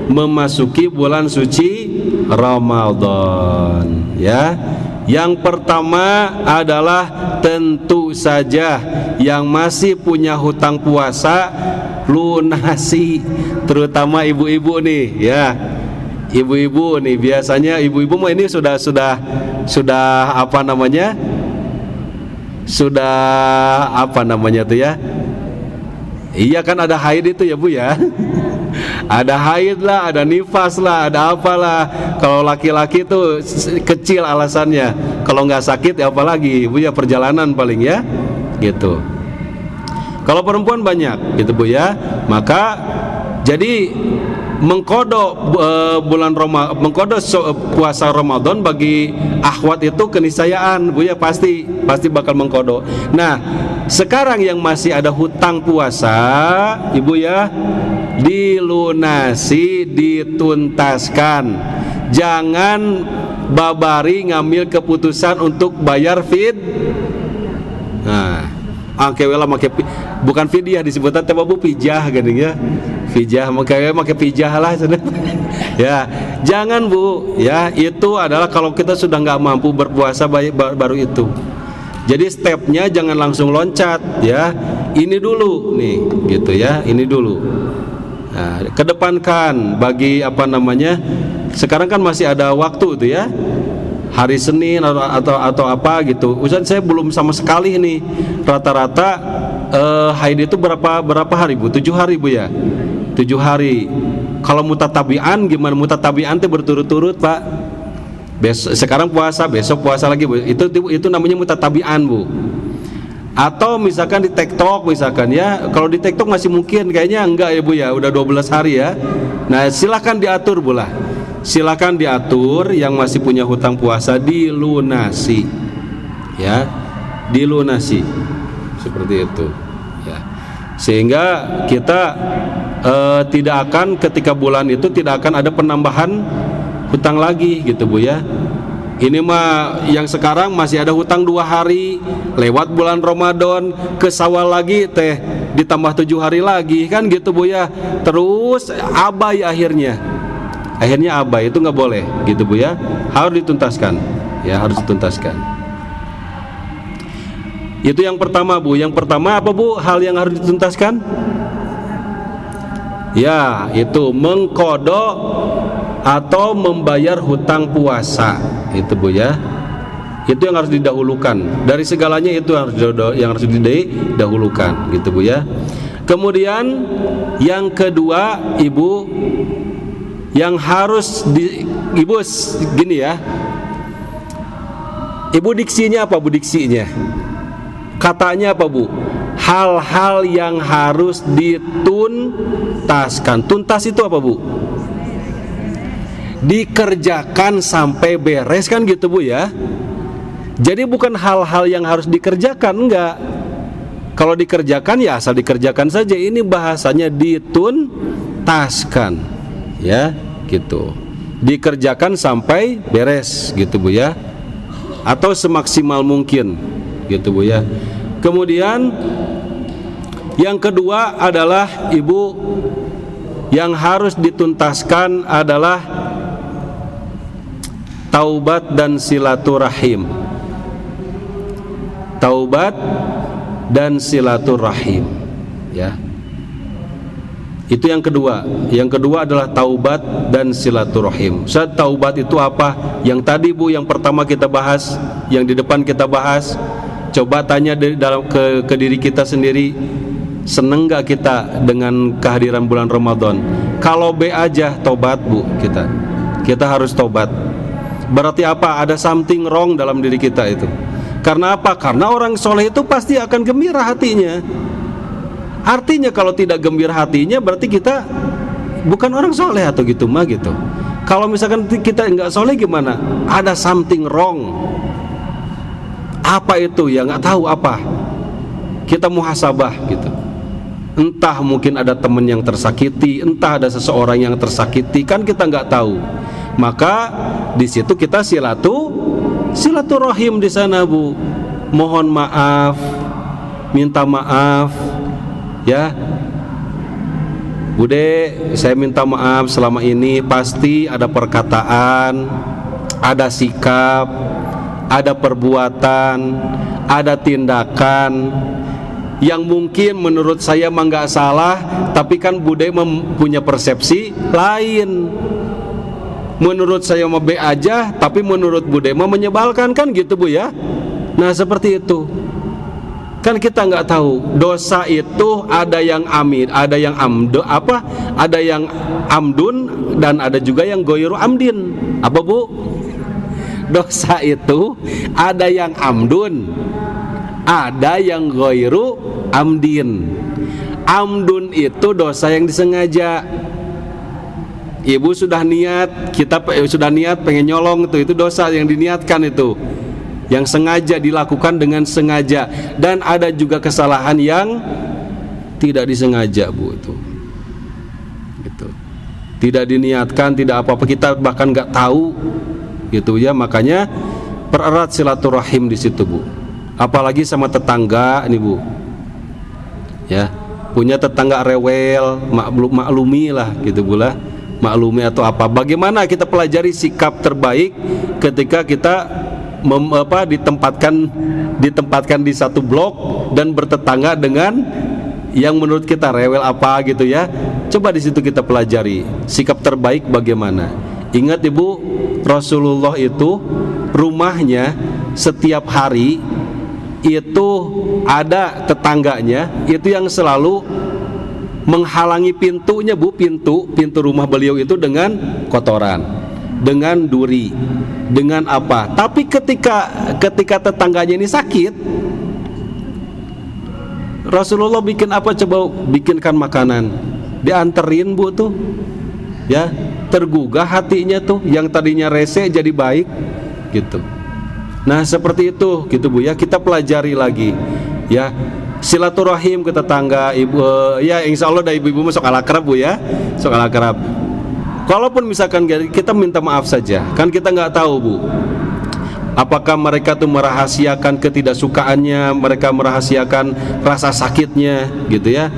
memasuki bulan suci Ramadan, ya. Yang pertama adalah tentu saja yang masih punya hutang puasa lunasi, terutama ibu-ibu nih, ya. Ibu-ibu nih, biasanya ibu-ibu mah ini sudah apa namanya? Sudah apa namanya tuh ya? Iya kan ada haid itu ya Bu ya. Ada haid lah, ada nifas lah, ada apalah. Kalau laki-laki itu kecil alasannya. Kalau nggak sakit ya apalagi Bu ya, perjalanan paling ya, gitu. Kalau perempuan banyak, gitu Bu ya. Maka jadi mengkodok bulan Ramadan, mengkodok puasa Ramadan bagi akhwat itu keniscayaan Bu ya, pasti bakal mengkodok. Nah, sekarang yang masih ada hutang puasa Ibu ya, dilunasi, dituntaskan. Jangan babari ngambil keputusan untuk bayar nah, angkewela make bukan fidyah disebutkan teh Bu, pijah geuning ya. Pijah make pijah lah ya. Jangan Bu ya, itu adalah kalau kita sudah nggak mampu berpuasa baru itu. Jadi stepnya jangan langsung loncat ya. Ini dulu nih gitu ya, ini dulu. Nah, kedepankan bagi apa namanya? Sekarang kan masih ada waktu itu ya. Hari Senin atau apa gitu. Ustaz saya belum sama sekali nih. Rata-rata haid itu berapa hari Bu? 7 hari Bu ya. 7 hari. Kalau mutatabian gimana? Mutatabian itu berturut-turut Pak. Sekarang puasa, besok puasa lagi Bu. Itu namanya mutatabian Bu. Atau misalkan di TikTok misalkan ya, kalau di TikTok masih mungkin, kayaknya enggak ya Bu ya, udah 12 hari ya. Nah silakan diatur Bu lah, silakan diatur yang masih punya hutang puasa dilunasi ya, dilunasi seperti itu ya, sehingga kita tidak akan ketika bulan itu tidak akan ada penambahan hutang lagi gitu Bu ya. Ini mah yang sekarang masih ada hutang 2 hari, lewat bulan Ramadan ke Syawal lagi teh ditambah 7 hari lagi kan gitu Bu ya. Terus abai akhirnya abai, itu nggak boleh gitu Bu ya. Harus dituntaskan ya, harus dituntaskan. Itu yang pertama Bu. Yang pertama apa Bu? Hal yang harus dituntaskan? Ya, itu mengkodok atau membayar hutang puasa, itu Bu ya. Itu yang harus didahulukan dari segalanya, itu yang harus didahulukan gitu Bu ya. Kemudian yang kedua Ibu, yang harus Ibu gini ya, Ibu diksinya apa Bu? Diksinya katanya apa Bu? Hal-hal yang harus dituntaskan. Tuntas itu apa Bu? Dikerjakan sampai beres kan gitu Bu ya. Jadi bukan hal-hal yang harus dikerjakan, enggak. Kalau dikerjakan ya asal dikerjakan saja. Ini bahasanya dituntaskan ya, gitu. Dikerjakan sampai beres gitu Bu ya, atau semaksimal mungkin gitu Bu ya. Kemudian yang kedua adalah Ibu, yang harus dituntaskan adalah taubat dan silaturahim. Taubat dan silaturahim ya. Itu yang kedua. Yang kedua adalah taubat dan silaturahim. Taubat itu apa? Yang tadi Bu, yang pertama kita bahas, yang di depan kita bahas. Coba tanya ke diri kita sendiri, seneng gak kita dengan kehadiran bulan Ramadan? Kalau B aja tobat Bu, kita harus tobat. Berarti apa? Ada something wrong dalam diri kita itu. Karena apa? Karena orang soleh itu pasti akan gembira hatinya. Artinya kalau tidak gembira hatinya berarti kita bukan orang soleh atau gitu mah gitu. Kalau misalkan kita nggak soleh gimana? Ada something wrong. Apa itu ya, nggak tahu apa. Kita muhasabah gitu. Entah mungkin ada teman yang tersakiti, entah ada seseorang yang tersakiti, kan kita nggak tahu. maka di situ kita silaturahim di sana, Bu. Mohon maaf, minta maaf, ya. Bude, saya minta maaf selama ini pasti ada perkataan, ada sikap, ada perbuatan, ada tindakan yang mungkin menurut saya mah nggak salah, tapi kan Bude punya persepsi lain. Menurut saya mah B aja, tapi menurut Bude mah menyebalkan, kan gitu, Bu ya. Nah seperti itu. Kan kita nggak tahu dosa itu ada yang ada yang ada yang amdun dan ada juga yang goiru amdin. Apa, Bu? Dosa itu ada yang amdun, ada yang goiru amdin. Amdun itu dosa yang disengaja. Ibu sudah niat, kita sudah niat pengen nyolong itu dosa yang diniatkan itu, yang sengaja dilakukan dengan sengaja. Dan ada juga kesalahan yang tidak disengaja, Bu, itu gitu. Tidak diniatkan, tidak apa-apa, kita bahkan nggak tahu gitu ya. Makanya pererat silaturahim di situ, Bu. Apalagi sama tetangga nih, Bu. Ya, punya tetangga rewel, maklumi lah gitu, Bu lah. Maklumi atau apa. Bagaimana kita pelajari sikap terbaik ketika kita ditempatkan di satu blok dan bertetangga dengan yang menurut kita rewel apa gitu ya. Coba di situ kita pelajari sikap terbaik bagaimana. Ingat, Ibu, Rasulullah itu rumahnya setiap hari itu ada tetangganya itu yang selalu menghalangi pintunya, Bu, pintu rumah beliau itu dengan kotoran, dengan duri, dengan apa. Tapi ketika tetangganya ini sakit, Rasulullah bikin apa coba? Bikinkan makanan, dianterin, Bu, tuh ya. Tergugah hatinya tuh, yang tadinya rese jadi baik gitu. Nah seperti itu gitu, Bu ya. Kita pelajari lagi ya, silaturahim ke tetangga, Ibu ya, insya Allah dari ibu-ibu sok alakrab, Bu ya, sok alakrab. Kalaupun misalkan kita minta maaf saja, kan kita nggak tahu, Bu, apakah mereka tuh merahasiakan ketidaksukaannya, mereka merahasiakan rasa sakitnya gitu ya.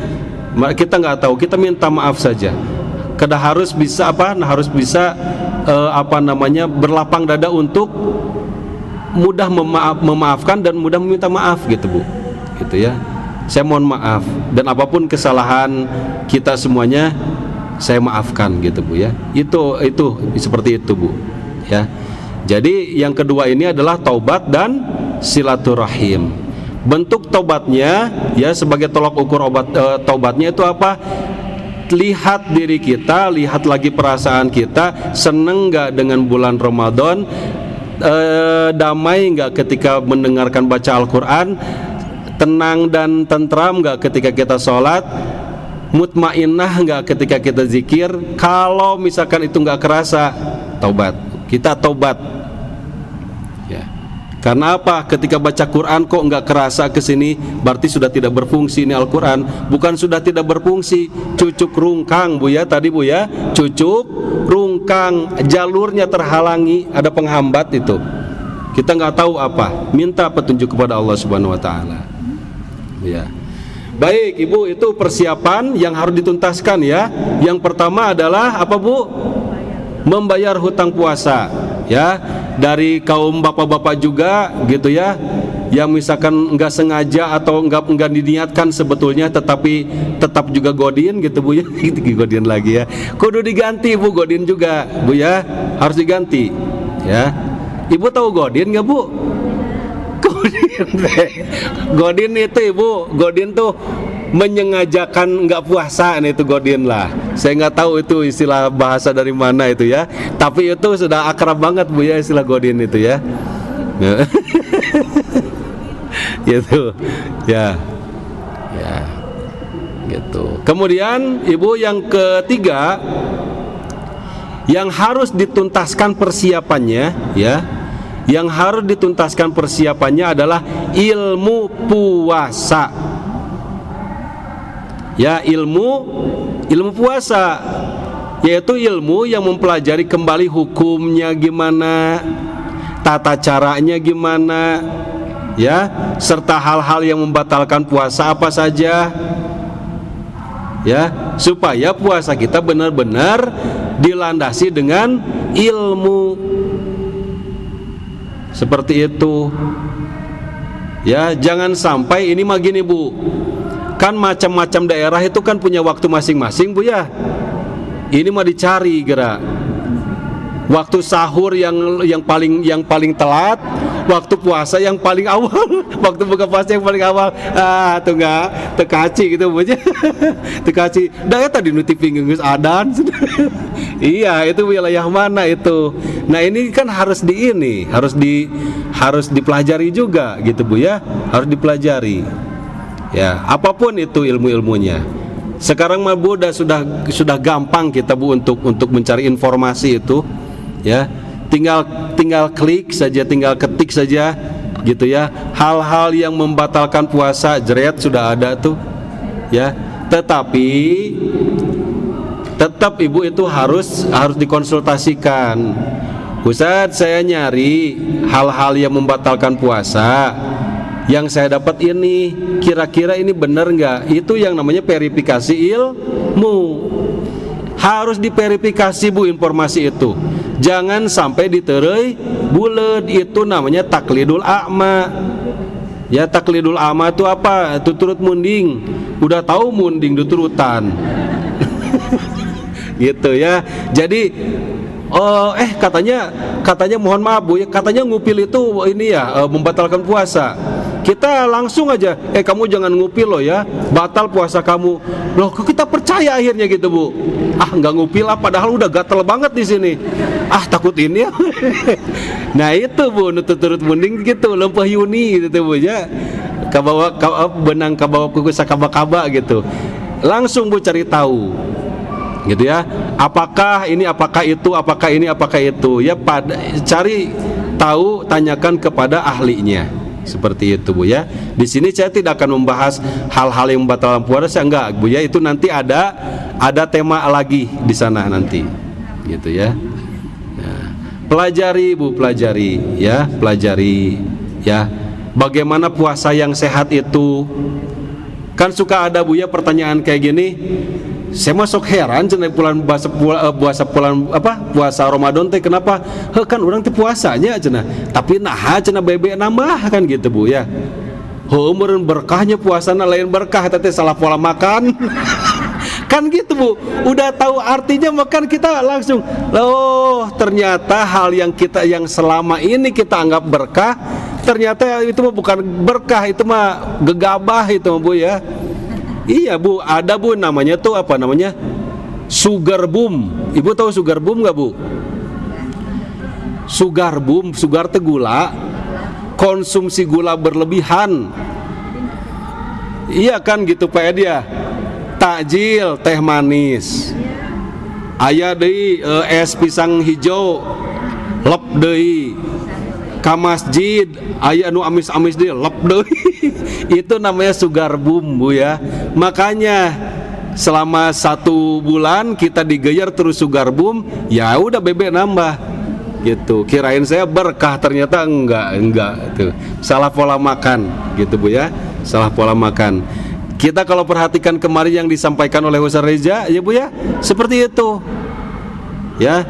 Kita nggak tahu, kita minta maaf saja. Kada harus bisa berlapang dada untuk mudah memaafkan dan mudah meminta maaf gitu, Bu, gitu ya. Saya mohon maaf, dan apapun kesalahan kita semuanya saya maafkan gitu, Bu ya. Itu seperti itu, Bu ya. Jadi yang kedua ini adalah taubat dan silaturahim. Bentuk taubatnya ya, sebagai tolak ukur taubatnya itu apa? Lihat diri kita, lihat lagi perasaan kita, seneng gak dengan bulan Ramadan, damai gak ketika mendengarkan baca Al-Quran, tenang dan tentram gak ketika kita sholat, mutmainnah gak ketika kita zikir. Kalau misalkan itu gak kerasa, taubat, kita taubat ya. Karena apa? Ketika baca Quran kok nggak kerasa ke sini, berarti sudah tidak berfungsi ini Al-Quran. Bukan sudah tidak berfungsi, cucuk rungkang, Bu ya, tadi, Bu ya, cucuk rungkang, jalurnya terhalangi, ada penghambat itu. Kita nggak tahu apa, minta petunjuk kepada Allah Subhanahu Wa Taala. Ya. Baik, Ibu, itu persiapan yang harus dituntaskan ya. Yang pertama adalah apa, Bu? Membayar hutang puasa ya. Dari kaum bapak-bapak juga gitu ya, yang misalkan nggak sengaja atau nggak diniatkan sebetulnya, tetapi tetap juga godin gitu, Bu ya. Godin lagi ya, kudu diganti, Bu, godin juga, Bu ya, harus diganti ya. Ibu tahu godin nggak, Bu? Godin itu, Ibu, godin tuh menyengajakan nggak puasa, itu godin lah. Saya nggak tahu itu istilah bahasa dari mana itu ya, tapi itu sudah akrab banget, Bu ya, istilah godin itu ya. Gitu ya, ya gitu. Kemudian, Ibu, yang ketiga yang harus dituntaskan persiapannya ya, yang harus dituntaskan persiapannya adalah ilmu puasa ya, ilmu puasa Yaitu ilmu yang mempelajari kembali hukumnya gimana, tata caranya gimana, ya, serta hal-hal yang membatalkan puasa apa saja, ya, supaya puasa kita benar-benar dilandasi dengan ilmu. Seperti itu. Ya, jangan sampai ini mah gini, Bu. Kan macam-macam daerah itu kan punya waktu masing-masing, Bu, ya. Ini mah dicari gerak. Waktu sahur yang paling telat, waktu puasa yang paling awal, waktu buka puasa yang paling awal. Tuh enggak tekaci gitu, Bu. Tekaci. Da eta di nutiving geus adan. Iya, itu wilayah mana itu. Nah, ini kan harus dipelajari juga gitu, Bu, ya. Harus dipelajari. Ya, apapun itu ilmu-ilmunya. Sekarang mah, Bu, sudah gampang kita, Bu, untuk mencari informasi itu. Ya, tinggal klik saja, tinggal ketik saja gitu, ya. Hal-hal yang membatalkan puasa jeret sudah ada tuh, ya. Tetapi tetap Ibu itu harus dikonsultasikan. Ustadz, saya nyari hal-hal yang membatalkan puasa, yang saya dapat ini kira-kira ini benar nggak? Itu yang namanya verifikasi ilmu. Harus diverifikasi, Bu, informasi itu. Jangan sampai diterei bulet. Itu namanya taklidul a'ma. Ya, taklidul a'ma itu apa? Tuturut munding. Udah tahu munding diturutan. Gitu, ya. Jadi katanya mohon maaf, Bu, ya, katanya ngupil itu ini ya membatalkan puasa. Kita langsung aja, kamu jangan ngupil loh ya, batal puasa kamu. Loh, kita percaya akhirnya gitu, Bu. Nggak ngupil padahal udah gatel banget di sini. Takut ini ya. Nah itu, Bu, turut mending gitu, lempah yuni gitu, Bu, ya. Kabawa benang kabawa kuku sakaba-kaba gitu. Langsung, Bu, cari tahu. Gitu, ya. Apakah ini, apakah itu, apakah ini, apakah itu. Ya, cari tahu, tanyakan kepada ahlinya. Seperti itu, Bu, ya. Di sini saya tidak akan membahas hal-hal yang membatalkan puasa, enggak, Bu, ya. Itu nanti ada tema lagi di sana nanti. Gitu, ya. Nah, pelajari, Bu, pelajari, ya. Pelajari, ya. Bagaimana puasa yang sehat itu. Kan suka ada, Bu, ya, pertanyaan kayak gini. Saya masuk heran cenah puasa Ramadan teh kenapa? Kan orang teh puasanya cenah. Tapi cenah bebek nambah kan gitu, Bu, ya. Meureun berkahnya puasana lain berkah teh salah pola makan. Kan gitu, Bu. Udah tahu artinya makan kita langsung. Loh, ternyata hal yang selama ini kita anggap berkah, ternyata itu mah bukan berkah, itu mah gegabah itu, Bu, ya. Iya, Bu, ada, Bu, namanya tuh apa namanya? Sugar boom. Ibu tahu sugar boom nggak, Bu? Sugar boom, sugar teh gula. Konsumsi gula berlebihan. Iya kan gitu, Pak Edi, ya. Takjil teh manis. Aya deui es pisang hijau. Lep deui. Ka masjid aya anu amis-amis deui, lep deui. Itu namanya sugar boom, Bu, ya. Makanya selama 1 bulan kita digeyar terus sugar boom, ya udah bebek nambah gitu. Kirain saya berkah, ternyata enggak tuh. Salah pola makan gitu, Bu, ya. Salah pola makan. Kita kalau perhatikan kemarin yang disampaikan oleh Ustaz Reza, ya, Bu, ya, seperti itu. Ya.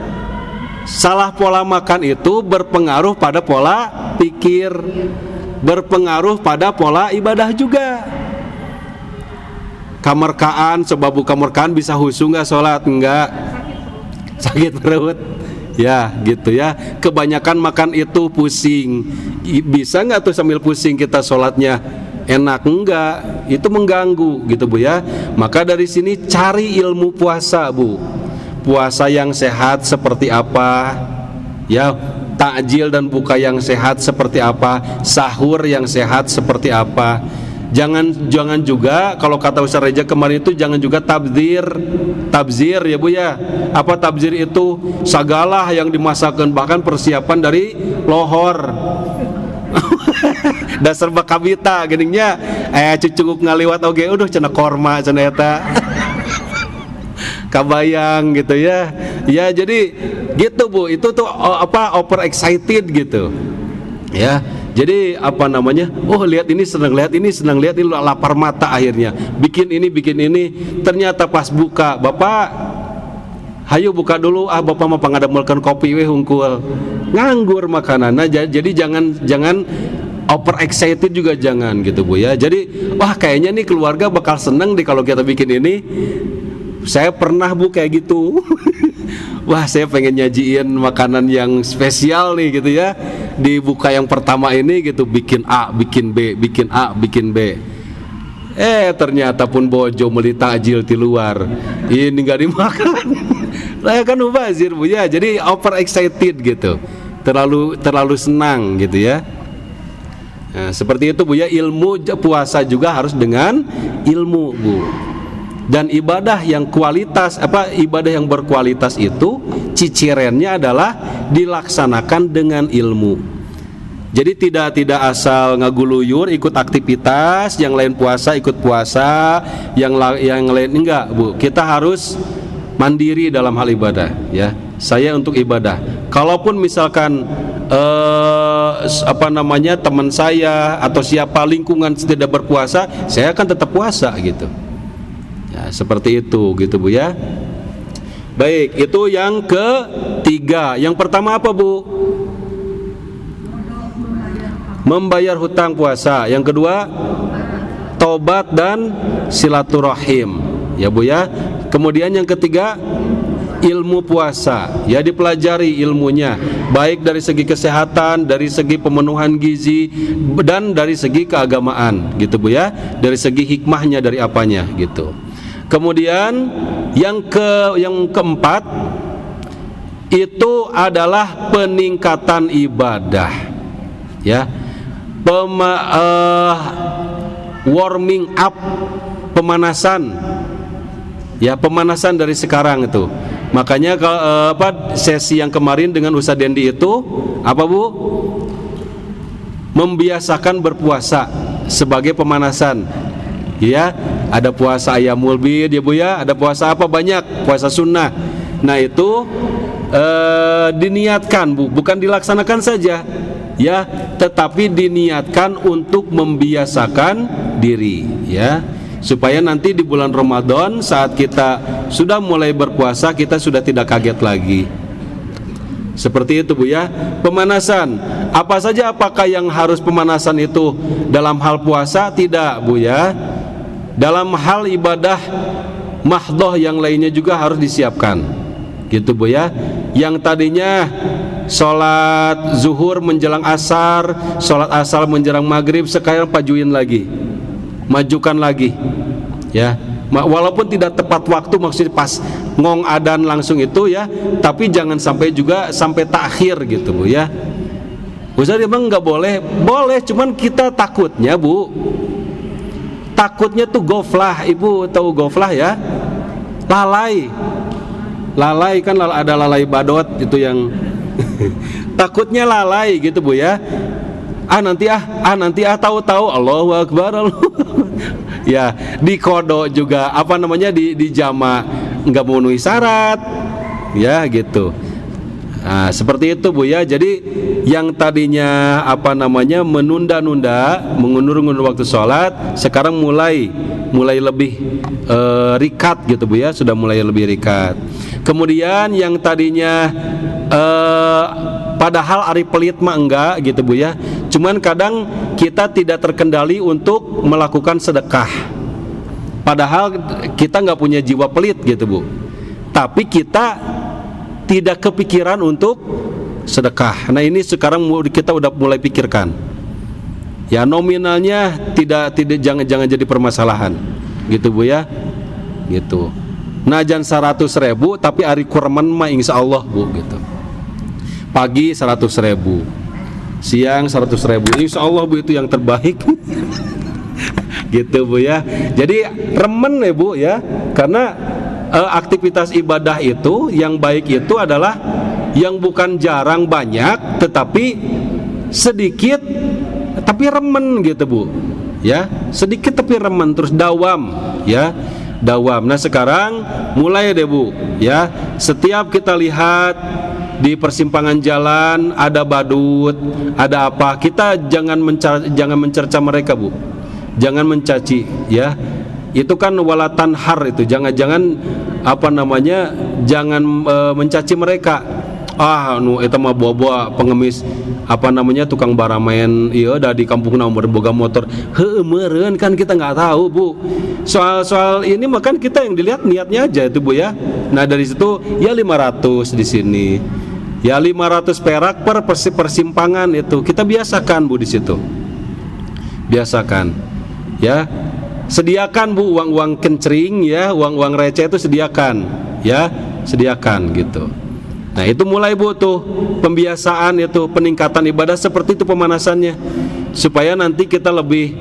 Salah pola makan itu berpengaruh pada pola pikir, berpengaruh pada pola ibadah juga. Kamerkaan, coba buka kamerkaan bisa khusyuk nggak sholat? Enggak. Sakit perut. Ya, gitu, ya. Kebanyakan makan itu pusing. Bisa nggak tuh sambil pusing kita sholatnya enak? Enggak. Itu mengganggu, gitu, Bu, ya. Maka dari sini cari ilmu puasa, Bu. Puasa yang sehat seperti apa, ya, takjil dan buka yang sehat seperti apa, sahur yang sehat seperti apa. Jangan juga kalau kata Ustaz Reja kemarin itu jangan juga tabzir, ya, Bu, ya. Apa tabzir itu? Segala yang dimasakkan, bahkan persiapan dari lohor. Dasar bakabita geningnya cucuk ngaliwat oge udah cenah korma cenah eta. kabayang gitu ya. Ya jadi gitu Bu, itu tuh over excited gitu. Ya. Jadi apa namanya? Oh, lihat ini senang, lihat ini senang, lihat ini lapar mata akhirnya. Bikin ini. Ternyata pas buka, Bapak hayu buka dulu, Bapak mah pangadamulkeun kopi we hungkul. Nganggur makananna. Jadi jangan over excited juga jangan gitu Bu ya. Jadi wah kayaknya nih keluarga bakal seneng deh kalau kita bikin ini. Saya pernah Bu kayak gitu. Wah saya pengen nyajiin makanan yang spesial nih gitu ya. Di buka yang pertama ini gitu, bikin A, bikin B, bikin A, bikin B. Ternyata pun bojo meuli takjil di luar. Ini gak dimakan. Saya kan mubazir Bu ya. Jadi over excited gitu. Terlalu senang gitu ya. Nah, seperti itu Bu ya, ilmu puasa juga harus dengan ilmu Bu. Dan ibadah yang ibadah yang berkualitas itu cicirennya adalah dilaksanakan dengan ilmu. Jadi tidak asal ngaguluyur ikut aktivitas, yang lain puasa ikut puasa, yang lain enggak Bu. Kita harus mandiri dalam hal ibadah ya. Saya untuk ibadah. Kalaupun misalkan teman saya atau siapa lingkungan tidak berpuasa, saya akan tetap puasa gitu. Ya, seperti itu gitu Bu ya. Baik, itu yang ketiga. Yang pertama apa Bu? Membayar hutang puasa. Yang kedua, tobat dan silaturahim. Ya Bu ya. Kemudian yang ketiga, ilmu puasa. Ya, dipelajari ilmunya, baik dari segi kesehatan, dari segi pemenuhan gizi, dan dari segi keagamaan gitu Bu ya. Dari segi hikmahnya, dari apanya gitu. Kemudian yang keempat itu adalah peningkatan ibadah ya. Warming up, pemanasan ya, pemanasan dari sekarang itu. Makanya sesi yang kemarin dengan Ustaz Dendi itu apa Bu? Membiasakan berpuasa sebagai pemanasan. Ya, ada puasa Ayyamul Bid ya Bu ya, ada puasa apa banyak, puasa sunnah. Nah itu diniatkan Bu, bukan dilaksanakan saja ya, tetapi diniatkan untuk membiasakan diri ya, supaya nanti di bulan Ramadan saat kita sudah mulai berpuasa kita sudah tidak kaget lagi. Seperti itu Bu ya. Pemanasan, apa saja, apakah yang harus pemanasan itu dalam hal puasa? Tidak Bu ya. Dalam hal ibadah mahdoh yang lainnya juga harus disiapkan gitu Bu ya. Yang tadinya sholat zuhur menjelang asar, sholat asar menjelang maghrib, sekarang pajuin lagi, majukan lagi ya. Walaupun tidak tepat waktu, maksudnya pas ngong adan langsung itu ya, tapi jangan sampai juga sampai takhir gitu Bu ya. Ustaz emang nggak boleh? Boleh, cuman kita takutnya Bu, takutnya tuh goflah. Ibu tahu goflah ya? Lalai kan, ada lalai badot itu yang takutnya lalai gitu Bu ya. Nanti tahu-tahu Allahu Akbar ya, di kodo juga di jama nggak memenuhi syarat ya gitu. Nah, seperti itu Bu ya. Jadi yang tadinya menunda-nunda, mengundur-undur waktu sholat, sekarang mulai lebih rikat gitu Bu ya, sudah mulai lebih rikat. Kemudian yang tadinya padahal ari pelit mah enggak gitu Bu ya, cuman kadang kita tidak terkendali untuk melakukan sedekah, padahal kita nggak punya jiwa pelit gitu Bu, tapi kita tidak kepikiran untuk sedekah. Nah ini sekarang kita udah mulai pikirkan ya, nominalnya jangan jadi permasalahan gitu Bu ya gitu. Najan 100.000 tapi ari kurman mah insya Allah Bu gitu. Pagi 100.000, siang 100.000, insya Allah Bu itu yang terbaik. Gitu Bu ya. Jadi remen ya Bu ya, karena aktivitas ibadah itu yang baik itu adalah yang bukan jarang banyak, tetapi sedikit tapi remen gitu Bu ya, sedikit tapi remen, terus dawam ya. dawam. Nah sekarang mulai deh Bu, ya. Setiap kita lihat di persimpangan jalan ada badut, ada apa, kita jangan mencerca mereka Bu, jangan mencaci, ya. Itu kan walatan har, itu jangan jangan mencaci mereka. Eta mah buah pengemis tukang baramen, iya dah di kampung nomor boga motor. Meureun kan kita nggak tahu Bu. Soal ini makan kita yang dilihat niatnya aja itu Bu ya. Nah dari situ ya 500 di sini. Ya 500 perak per persimpangan itu kita biasakan Bu di situ. Biasakan. Ya. Sediakan Bu uang-uang kencring ya, uang-uang receh itu sediakan. Ya, sediakan gitu. Nah itu mulai Bu tuh pembiasaan, itu peningkatan ibadah seperti itu pemanasannya, supaya nanti kita lebih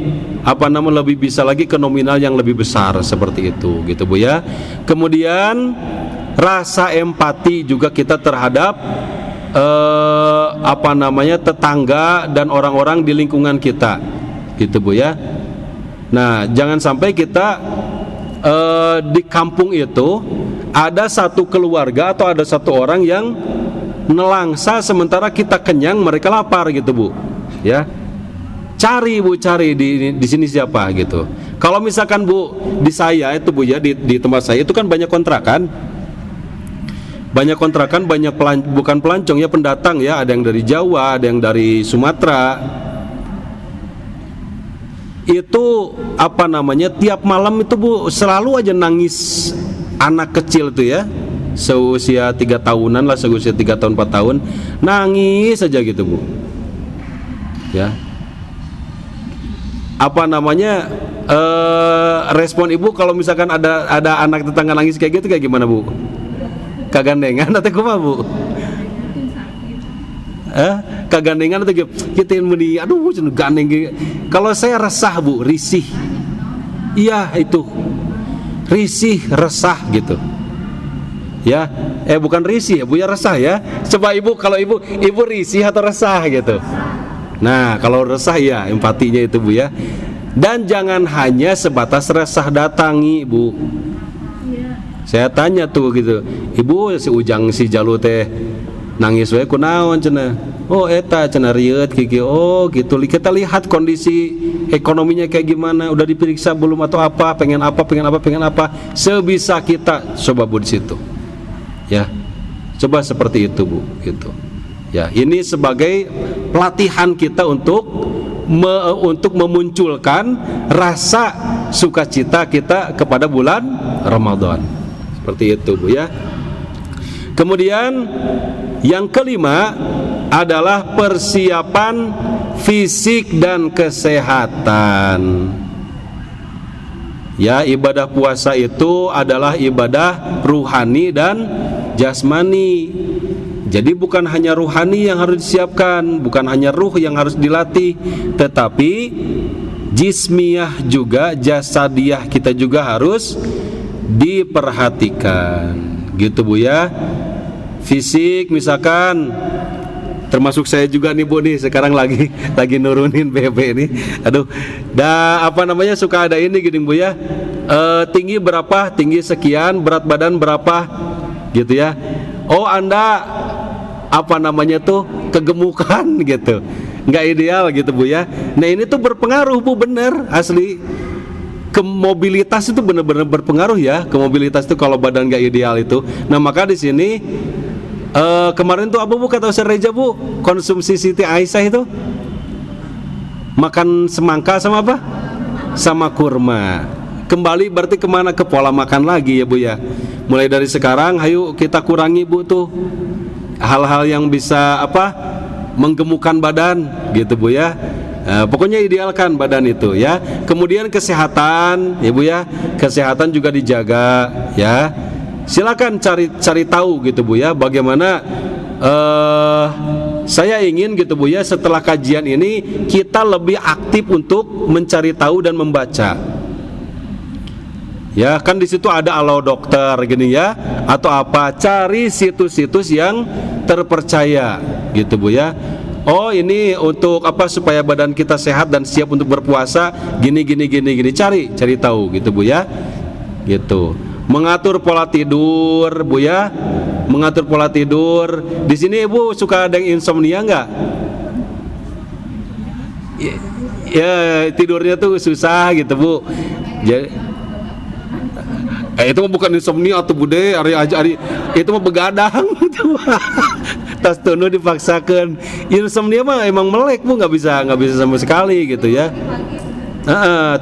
lebih bisa lagi ke nominal yang lebih besar seperti itu gitu Bu ya. Kemudian rasa empati juga kita terhadap tetangga dan orang-orang di lingkungan kita gitu Bu ya. Nah jangan sampai kita di kampung itu ada satu keluarga atau ada satu orang yang nelangsa sementara kita kenyang, mereka lapar gitu Bu ya. Cari di sini siapa gitu. Kalau misalkan Bu di saya itu Bu ya, di tempat saya itu kan banyak kontrakan, bukan pelancong ya, pendatang ya, ada yang dari Jawa, ada yang dari Sumatera. Itu tiap malam itu Bu selalu aja nangis anak kecil tuh ya, seusia 3 tahunan lah, seusia 3 tahun 4 tahun, nangis saja gitu Bu ya. Respon ibu kalau misalkan ada anak tetangga nangis kayak gitu kayak gimana Bu? Kagandengan atau kumaha Bu? Kagandengan atau kita meni, aduh gandeng. Kalau saya resah Bu, risih. Iya itu, risih, resah gitu. Ya, bukan risih ya Bu ya, resah ya. Coba Ibu, kalau ibu risih atau resah gitu. Nah, kalau resah ya empatinya itu Bu ya. Dan jangan hanya sebatas resah datangi Bu. Saya tanya tuh gitu, Ibu si Ujang si Jalu teh nangis we kunaon cenah. Oh eta cenah rieuet kiki. Oh gitu. Kita lihat kondisi ekonominya kayak gimana, udah diperiksa belum atau apa, pengen apa. Sebisa kita coba Bu di situ. Ya. Coba seperti itu Bu gitu. Ya, ini sebagai pelatihan kita untuk memunculkan rasa sukacita kita kepada bulan Ramadan. Seperti itu Bu ya. Kemudian yang kelima adalah persiapan fisik dan kesehatan. Ya, ibadah puasa itu adalah ibadah ruhani dan jasmani. Jadi bukan hanya ruhani yang harus disiapkan, bukan hanya ruh yang harus dilatih, tetapi jismiyah juga, jasadiah kita juga harus diperhatikan. Gitu Bu ya. Fisik misalkan, termasuk saya juga nih Bu nih, sekarang lagi nurunin BB ini. Aduh, suka ada ini gini Bu ya. Tinggi berapa? Tinggi sekian, berat badan berapa? Gitu ya. Oh, Anda kegemukan gitu, nggak ideal gitu Bu ya. Nah ini tuh berpengaruh Bu, bener asli. Ke mobilitas itu bener-bener berpengaruh ya, ke mobilitas itu kalau badan nggak ideal itu. Nah maka di sini kemarin tuh Bu kata Ustaz Reja Bu, konsumsi Siti Aisyah itu makan semangka sama apa? Sama kurma. Kembali berarti kemana? Ke pola makan lagi ya Bu ya. Mulai dari sekarang ayo kita kurangi Bu tuh hal-hal yang bisa menggemukkan badan gitu Bu ya. Pokoknya idealkan badan itu ya. Kemudian kesehatan ya Bu ya, kesehatan juga dijaga ya. Silakan cari tahu gitu Bu ya, bagaimana saya ingin gitu Bu ya, setelah kajian ini kita lebih aktif untuk mencari tahu dan membaca. Ya kan di situ ada Alo Dokter gini ya, atau apa, cari situs-situs yang terpercaya gitu Bu ya. Oh ini untuk supaya badan kita sehat dan siap untuk berpuasa, gini cari tahu gitu Bu ya. gitu. Mengatur pola tidur, Bu ya. Mengatur pola tidur. Di sini Ibu suka ada yang insomnia nggak? Ya, tidurnya tuh susah gitu, Bu. Jadi itu mah bukan insomnia tuh Bude, itu mah begadang gitu. Tas tunu dipaksakan. Insomnia mah emang melek Bu, nggak bisa sama sekali gitu ya.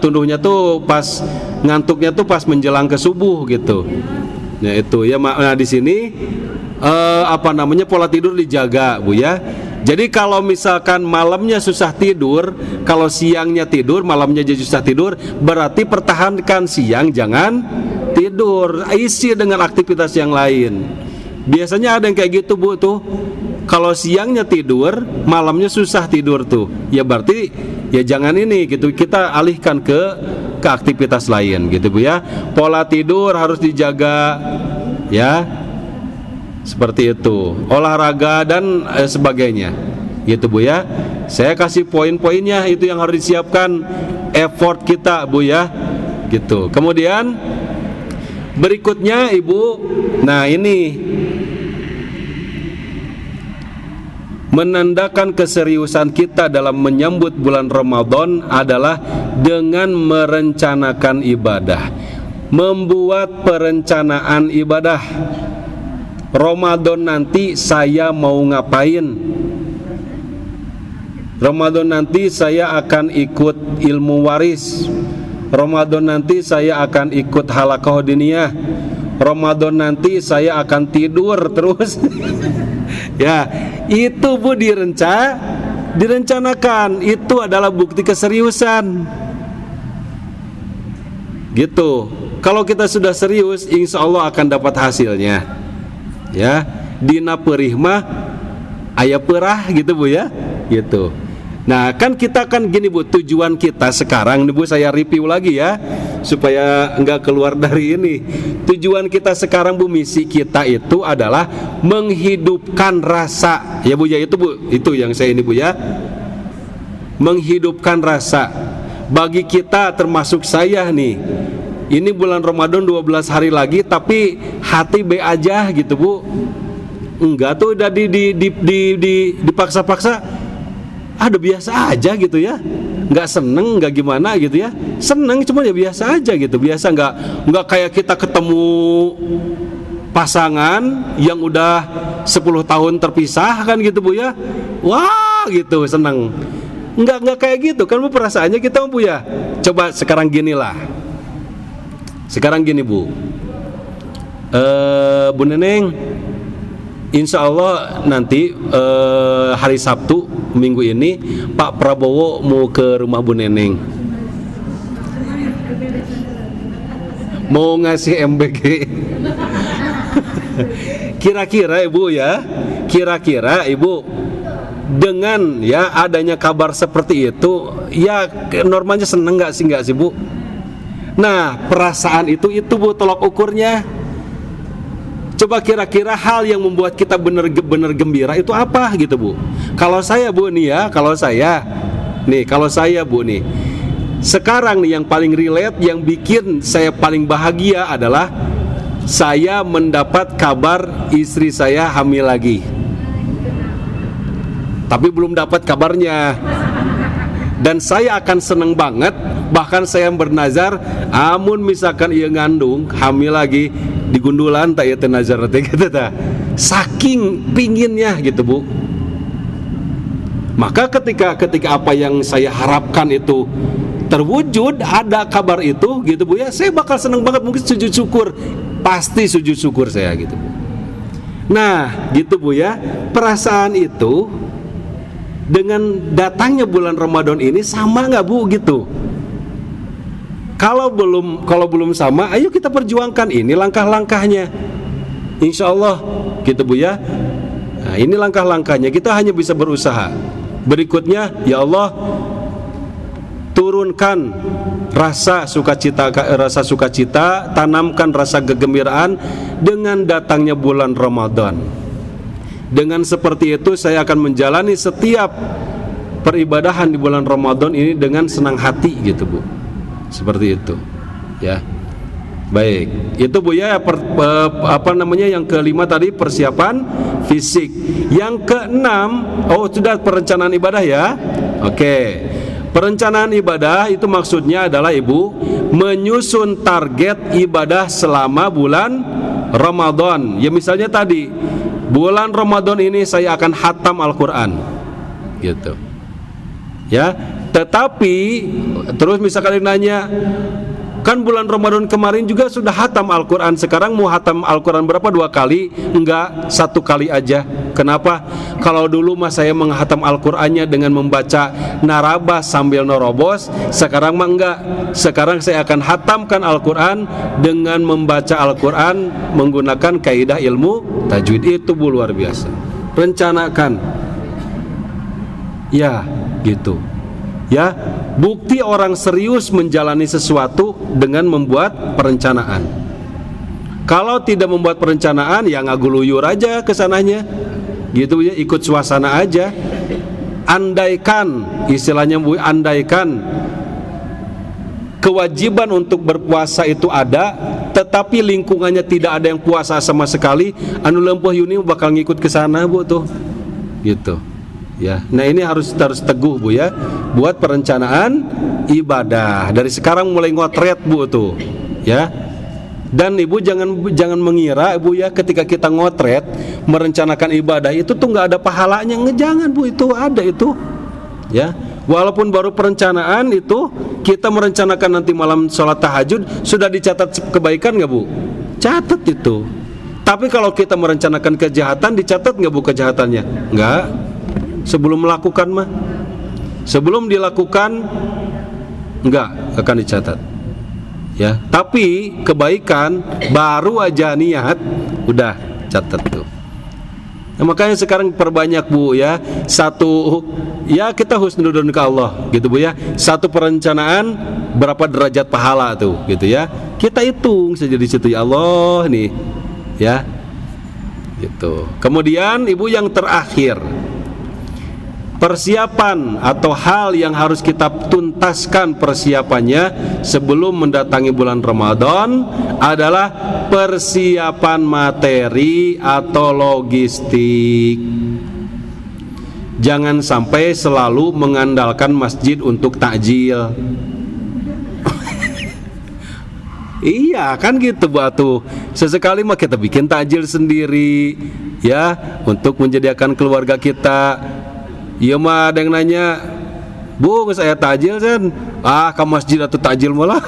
Tunduhnya tuh pas ngantuknya tuh pas menjelang ke subuh gitu. Ya itu ya. Nah di sini pola tidur dijaga Bu ya. Jadi kalau misalkan malamnya susah tidur, kalau siangnya tidur, malamnya jadi susah tidur, berarti pertahankan siang jangan tidur, isi dengan aktivitas yang lain. Biasanya ada yang kayak gitu Bu tuh. Kalau siangnya tidur, malamnya susah tidur tuh. Ya berarti ya jangan ini gitu. Kita alihkan ke aktivitas lain gitu Bu ya. Pola tidur harus dijaga ya. Seperti itu. Olahraga dan sebagainya. Gitu Bu ya. Saya kasih poin-poinnya itu yang harus disiapkan effort kita Bu ya. Gitu. Kemudian berikutnya Ibu, nah ini menandakan keseriusan kita dalam menyambut bulan Ramadan adalah dengan merencanakan ibadah, membuat perencanaan ibadah. Ramadan nanti saya mau ngapain? Ramadan nanti saya akan ikut ilmu waris. Ramadan nanti saya akan ikut halaqah diniyah. Ramadan nanti saya akan tidur terus. Ya, itu Bu direncanakan. Itu adalah bukti keseriusan. Gitu. Kalau kita sudah serius, insya Allah akan dapat hasilnya. Ya, dina perih mah aya perah gitu Bu ya. Gitu. Nah kan kita kan gini Bu, tujuan kita sekarang nih Bu, saya review lagi ya supaya enggak keluar dari ini. Tujuan kita sekarang Bu, misi kita itu adalah menghidupkan rasa. Ya Bu ya, itu Bu, itu yang saya ini Bu ya. Menghidupkan rasa. Bagi kita termasuk saya nih, ini bulan Ramadan 12 hari lagi tapi hati be aja gitu Bu. Enggak tuh udah dipaksa-paksa. Ada biasa aja gitu ya, nggak seneng, nggak gimana gitu ya, seneng cuma ya biasa aja gitu, biasa, nggak kayak kita ketemu pasangan yang udah 10 tahun terpisah kan gitu Bu ya, wah gitu seneng, nggak kayak gitu kan Bu perasaannya kita Bu ya. Coba sekarang gini Bu, Bu Neneng, insya Allah nanti hari Sabtu minggu ini Pak Prabowo mau ke rumah Bu Neneng, mau ngasih MBG. Kira-kira Ibu ya, kira-kira Ibu dengan ya adanya kabar seperti itu, ya normalnya seneng nggak sih Bu? Nah perasaan itu Bu tolak ukurnya. Coba kira-kira hal yang membuat kita benar-benar gembira itu apa gitu Bu? Kalau saya Bu nih ya, kalau saya Bu nih, sekarang nih yang paling relate, yang bikin saya paling bahagia adalah saya mendapat kabar istri saya hamil lagi. Tapi belum dapat kabarnya. Dan saya akan seneng banget, bahkan saya bernazar, amun misalkan ia ngandung hamil lagi, digundulan tak ya nazar gitu ta. Saking pinginnya gitu Bu. Maka ketika apa yang saya harapkan itu terwujud, ada kabar itu gitu Bu ya, saya bakal seneng banget, mungkin sujud syukur, pasti sujud syukur saya gitu Bu. Nah gitu Bu ya, perasaan itu dengan datangnya bulan Ramadan ini sama nggak Bu gitu? Kalau belum sama, ayo kita perjuangkan, ini langkah-langkahnya, insya Allah gitu Bu ya. Nah, ini langkah-langkahnya, kita hanya bisa berusaha. Berikutnya, ya Allah, turunkan rasa sukacita, tanamkan rasa kegembiraan dengan datangnya bulan Ramadan. Dengan seperti itu saya akan menjalani setiap peribadahan di bulan Ramadan ini dengan senang hati gitu Bu. Seperti itu ya. Baik, itu Bu ya yang kelima tadi persiapan fisik. Yang keenam, sudah perencanaan ibadah ya. Oke. Perencanaan ibadah itu maksudnya adalah Ibu menyusun target ibadah selama bulan Ramadan. Ya misalnya tadi, bulan Ramadan ini saya akan hatam Al-Qur'an. Gitu. Ya, tetapi terus misalkan nanya, kan bulan Ramadan kemarin juga sudah hatam Al-Quran, sekarang mau hatam Al-Quran berapa? 2 kali? Enggak, 1 kali aja. Kenapa? Kalau dulu mas saya menghatam Al-Qurannya dengan membaca narabas sambil norobos, sekarang mah enggak. Sekarang saya akan hatamkan Al-Quran dengan membaca Al-Quran menggunakan kaidah ilmu tajwid. Itu Bu, luar biasa. Rencanakan. Ya, gitu. Ya, bukti orang serius menjalani sesuatu dengan membuat perencanaan. Kalau tidak membuat perencanaan, ya ngaguluyur aja kesananya, gitu ya, ikut suasana aja. Andaikan, istilahnya Bu, andaikan kewajiban untuk berpuasa itu ada, tetapi lingkungannya tidak ada yang puasa sama sekali, anu lempuh yuni bakal ngikut ke sana Bu tuh, gitu. Ya, nah ini harus teguh Bu ya, buat perencanaan ibadah dari sekarang mulai ngotret Bu tuh, ya. Dan Ibu jangan mengira Ibu ya, ketika kita ngotret merencanakan ibadah itu tuh nggak ada pahalanya, jangan Bu, itu ada itu, ya. Walaupun baru perencanaan itu, kita merencanakan nanti malam sholat tahajud, sudah dicatat kebaikan nggak Bu? Catat itu. Tapi kalau kita merencanakan kejahatan, dicatat nggak Bu kejahatannya? Nggak. Sebelum melakukan mah, sebelum dilakukan enggak akan dicatat, ya. Tapi kebaikan baru aja niat udah catat tuh. Nah, makanya sekarang perbanyak Bu ya, satu ya kita husnudzon ke Allah gitu Bu ya, satu perencanaan berapa derajat pahala tuh gitu ya, kita hitung saja di situ ya Allah nih ya gitu. Kemudian Ibu yang terakhir, persiapan atau hal yang harus kita tuntaskan persiapannya sebelum mendatangi bulan Ramadan adalah persiapan materi atau logistik. Jangan sampai selalu mengandalkan masjid untuk takjil. Iya kan gitu Bu atuh. Sesekali mah kita bikin takjil sendiri ya, untuk menjadikan keluarga kita. Iya mah ada yang nanya, Bu saya takjil kan, ke masjid atau takjil malah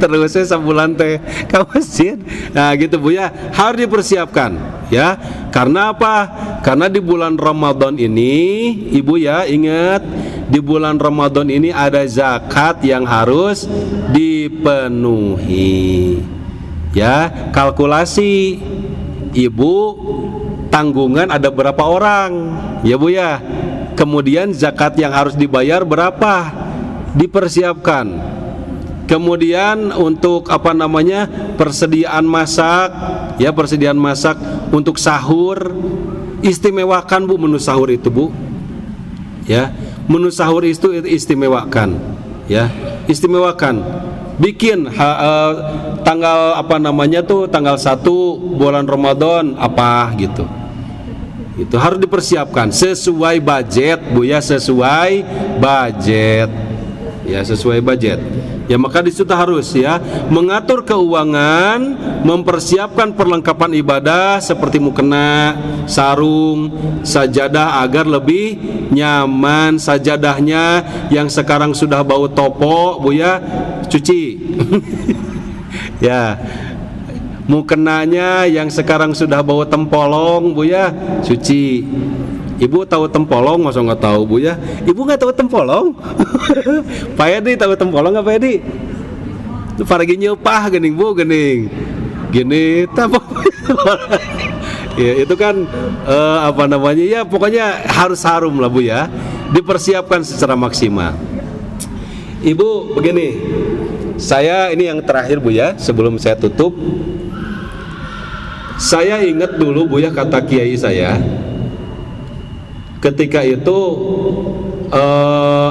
terus saya sambulan teh ke masjid. Nah gitu Bu ya, harus dipersiapkan ya. Karena apa? Karena di bulan Ramadan ini Ibu ya ingat, di bulan Ramadan ini ada zakat yang harus dipenuhi. Ya, kalkulasi Ibu, tanggungan ada berapa orang ya Bu ya. Kemudian zakat yang harus dibayar berapa? Dipersiapkan. Kemudian untuk persediaan masak, ya persediaan masak untuk sahur, istimewakan Bu menu sahur itu Bu. Ya, menu sahur itu istimewakan, ya, istimewakan. Bikin tanggal tanggal 1 bulan Ramadan apa gitu. Itu harus dipersiapkan sesuai budget Bu ya, sesuai budget. Ya, sesuai budget. Ya, maka di situ harus ya mengatur keuangan, mempersiapkan perlengkapan ibadah seperti mukena, sarung, sajadah agar lebih nyaman. Sajadahnya yang sekarang sudah bau topo Bu ya, cuci. Ya. Mukenanya yang sekarang sudah bau tempolong Bu ya, cuci. Ibu tahu tempolong, masa nggak tahu Bu ya? Ibu nggak tahu tempolong? Pak Edi tahu tempolong nggak Pak Edi? Paragi nyepah gening Bu, gening gini tahu. Ya itu kan ya pokoknya harus harum lah Bu ya, dipersiapkan secara maksimal. Ibu begini, saya ini yang terakhir Bu ya, sebelum saya tutup. Saya ingat dulu Bu ya, kata kiai saya ketika itu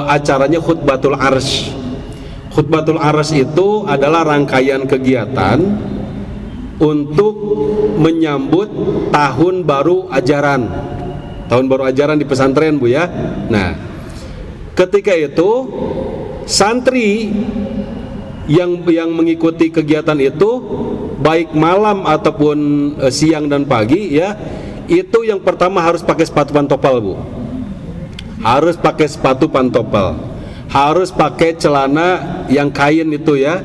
acaranya khutbatul arsy. Khutbatul Aras itu adalah rangkaian kegiatan untuk menyambut tahun baru ajaran. Tahun baru ajaran di pesantren, Bu ya. Nah, ketika itu santri yang mengikuti kegiatan itu baik malam ataupun siang dan pagi ya, itu yang pertama harus pakai sepatu pantopel, Bu. Harus pakai sepatu pantopel. Harus pakai celana yang kain itu ya.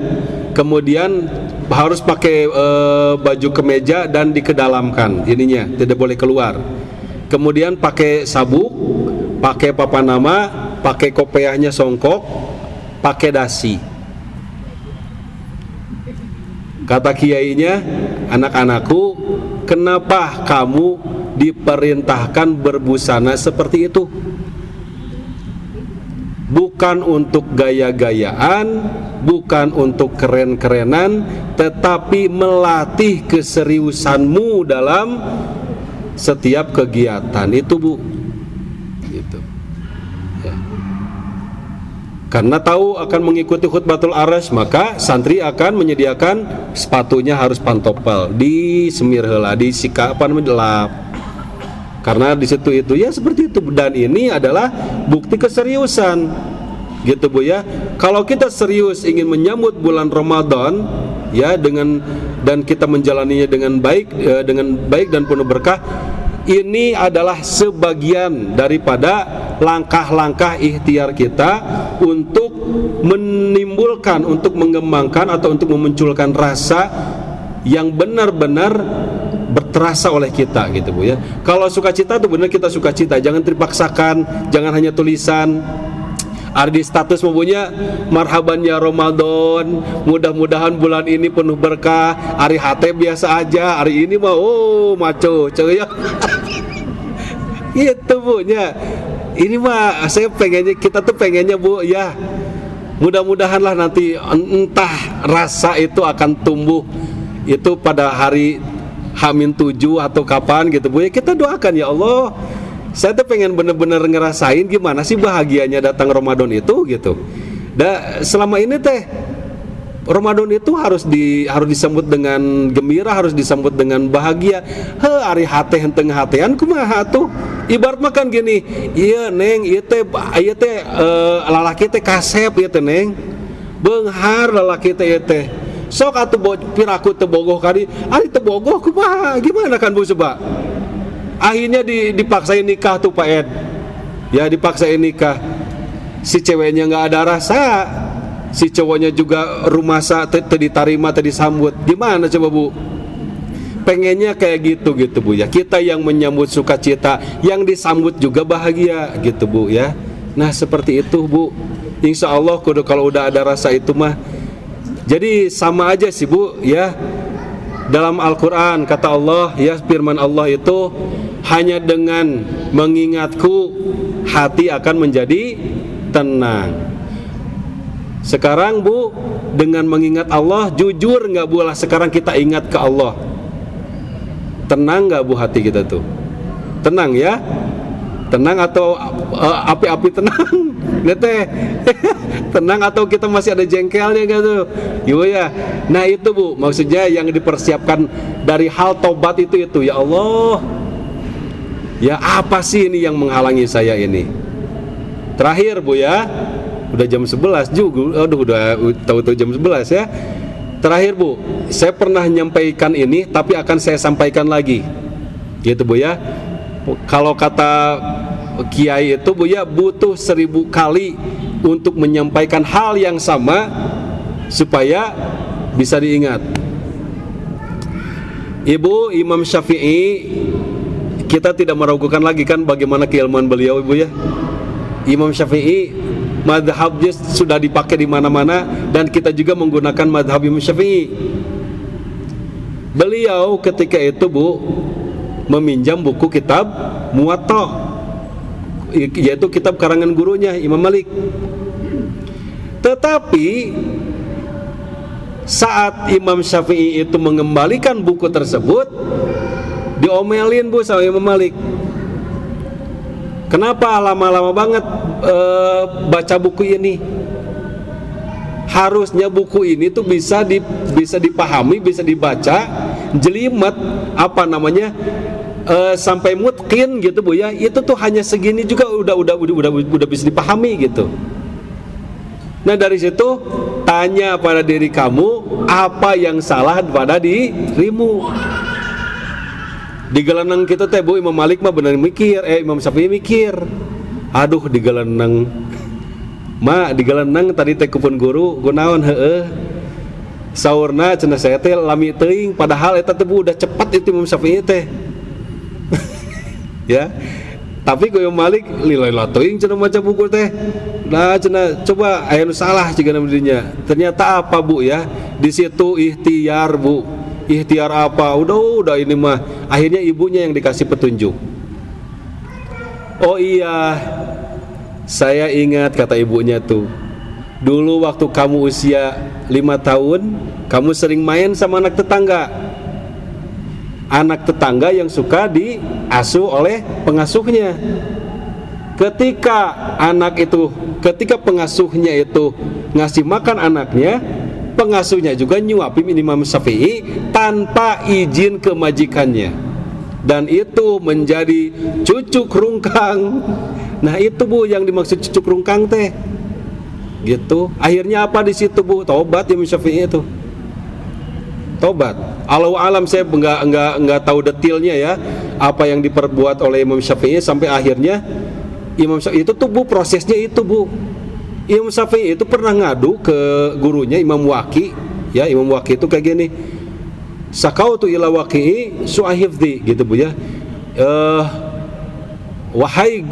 Kemudian harus pakai baju kemeja dan dikedalamkan ininya, tidak boleh keluar. Kemudian pakai sabuk, pakai papan nama, pakai kopiahnya songkok, pakai dasi. Kata kiainya, anak-anakku, kenapa kamu diperintahkan berbusana seperti itu? Bukan untuk gaya-gayaan, bukan untuk keren-kerenan, tetapi melatih keseriusanmu dalam setiap kegiatan itu, Bu. Gitu. Ya. Karena tahu akan mengikuti khutbatul aras, maka santri akan menyediakan sepatunya harus pantopel, disemir heula, disika apa namanya, delap. Karena di situ itu ya seperti itu, dan ini adalah bukti keseriusan, gitu Bu ya. Kalau kita serius ingin menyambut bulan Ramadan ya dan kita menjalaninya dengan baik dan penuh berkah, ini adalah sebagian daripada langkah-langkah ikhtiar kita untuk menimbulkan, untuk mengembangkan atau untuk memunculkan rasa yang benar-benar berterasa oleh kita, gitu Bu ya. Kalau sukacita itu benar kita sukacita, jangan dipaksakan, jangan hanya tulisan. Ada di status mempunyai marhaban ya Ramadan, mudah-mudahan bulan ini penuh berkah. Hari hate biasa aja, hari ini mah maco coy ya. Itu Bu ya. Ini mah saya pengennya, kita tuh pengennya Bu ya, mudah-mudahanlah nanti entah rasa itu akan tumbuh itu pada hari H-7 atau kapan gitu Bu ya. Kita doakan ya Allah, saya tuh pengen bener-bener ngerasain gimana sih bahagianya datang Ramadan itu gitu. Selama ini teh Ramadan itu harus disambut dengan gembira, harus disambut dengan bahagia. Ari hate henteng hatean kumaha tuh? Ibarat makan gini, iya neng, ieu teh lalaki teh kasep ieu teh neng. Beunghar lalaki teh ieu teh. Sok atuh piraku teu bogoh kali, ari teu bogoh kumaha? Gimana kan Bu coba? Akhirnya dipaksain nikah tuh Pak Ed. Ya dipaksain nikah. Si ceweknya nggak ada rasa, si cowoknya juga rumasa tadi tarima tadi sambut. Gimana coba Bu? Pengennya kayak gitu Bu ya. Kita yang menyambut sukacita, yang disambut juga bahagia gitu Bu ya. Nah seperti itu Bu. Insya Allah kalau udah ada rasa itu mah. Jadi sama aja sih Bu ya. Dalam Al-Quran kata Allah ya, firman Allah itu, hanya dengan mengingatku hati akan menjadi tenang. Sekarang Bu, dengan mengingat Allah, jujur nggak Bu lah sekarang kita ingat ke Allah, tenang nggak Bu hati kita tuh? Tenang ya? Tenang atau api-api tenang? Nete tenang atau kita masih ada jengkelnya gitu? Ibu ya. Nah itu Bu, maksudnya yang dipersiapkan dari hal tobat itu ya Allah. Ya apa sih ini yang menghalangi saya ini? Terakhir Bu ya, udah jam 11 juga. Aduh udah tahu-tahu jam 11 ya. Terakhir Bu, saya pernah menyampaikan ini tapi akan saya sampaikan lagi. Gitu Bu ya. Kalau kata Kiai itu Bu ya, butuh 1000 kali untuk menyampaikan hal yang sama supaya bisa diingat. Ibu Imam Syafi'i, kita tidak meragukan lagi kan bagaimana keilmuan beliau Ibu ya. Imam Syafi'i madhabnya sudah dipakai di mana-mana dan kita juga menggunakan madhab Imam Syafi'i. Beliau ketika itu Bu meminjam buku kitab Muwatta, yaitu kitab karangan gurunya Imam Malik. Tetapi saat Imam Syafi'i itu mengembalikan buku tersebut, diomelin Bu sama Imam Malik. Kenapa lama-lama banget baca buku ini? harusnya buku ini tuh bisa dipahami, bisa dibaca jelimet, apa namanya, sampai mutkin gitu Bu ya. Itu tuh hanya segini juga udah bisa dipahami gitu. Nah dari situ tanya pada diri kamu, apa yang salah pada dirimu. Digeleneng kita teh Bu, Imam Malik mah bener mikir, Imam Syafi'i mikir, aduh digeleneng tadi teh kupun guru gunaon saurna cenah saya teh lami teuing, padahal eta teh Bu udah cepat itu Imam Syafi'i teh. Ya. Tapi ku Imam Malik lila teuing cenah maca buku teh. Nah cenah coba aya nu salah cigana dinya. Ternyata apa Bu ya? Di situ ikhtiar Bu. Ikhtiar apa? Udah ini mah. Akhirnya ibunya yang dikasih petunjuk. Oh iya, saya ingat kata ibunya tuh, dulu waktu kamu usia 5 tahun, kamu sering main sama anak tetangga. Anak tetangga yang suka diasuh oleh pengasuhnya. Ketika pengasuhnya itu ngasih makan anaknya, pengasuhnya juga nyuapin Imam Syafi'i tanpa izin ke majikannya. Dan itu menjadi cucuk rungkang. Nah itu Bu yang dimaksud cucuk rungkang teh. Gitu. Akhirnya apa di situ Bu? Tobat Imam Syafi'i itu. Tobat. Allahu alam, saya enggak tahu detailnya ya, apa yang diperbuat oleh Imam Syafi'i sampai akhirnya Imam Syafi'i itu tuh Bu, prosesnya itu Bu. Imam Syafi'i itu pernah ngadu ke gurunya Imam Waqi, ya. Imam Waqi itu kayak gini, sakautu ila Waqi'i su'ahifdi, gitu Bu ya. Wahai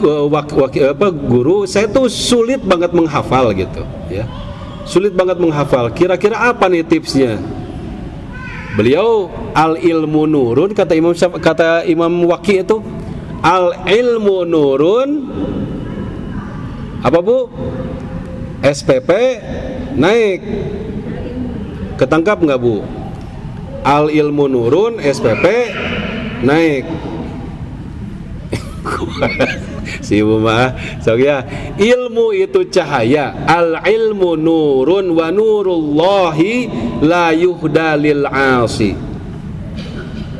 guru, saya tuh sulit banget menghafal gitu, ya. Sulit banget menghafal. Kira-kira apa nih tipsnya? Beliau al ilmu nurun, kata Imam Waqi itu, al ilmu nurun apa Bu? SPP naik. Ketangkap nggak Bu? Al ilmu nurun, SPP naik. Si Ibu mah so ya, ilmu itu cahaya. Al ilmu nurun wa nurullahi la yuhda lil asi.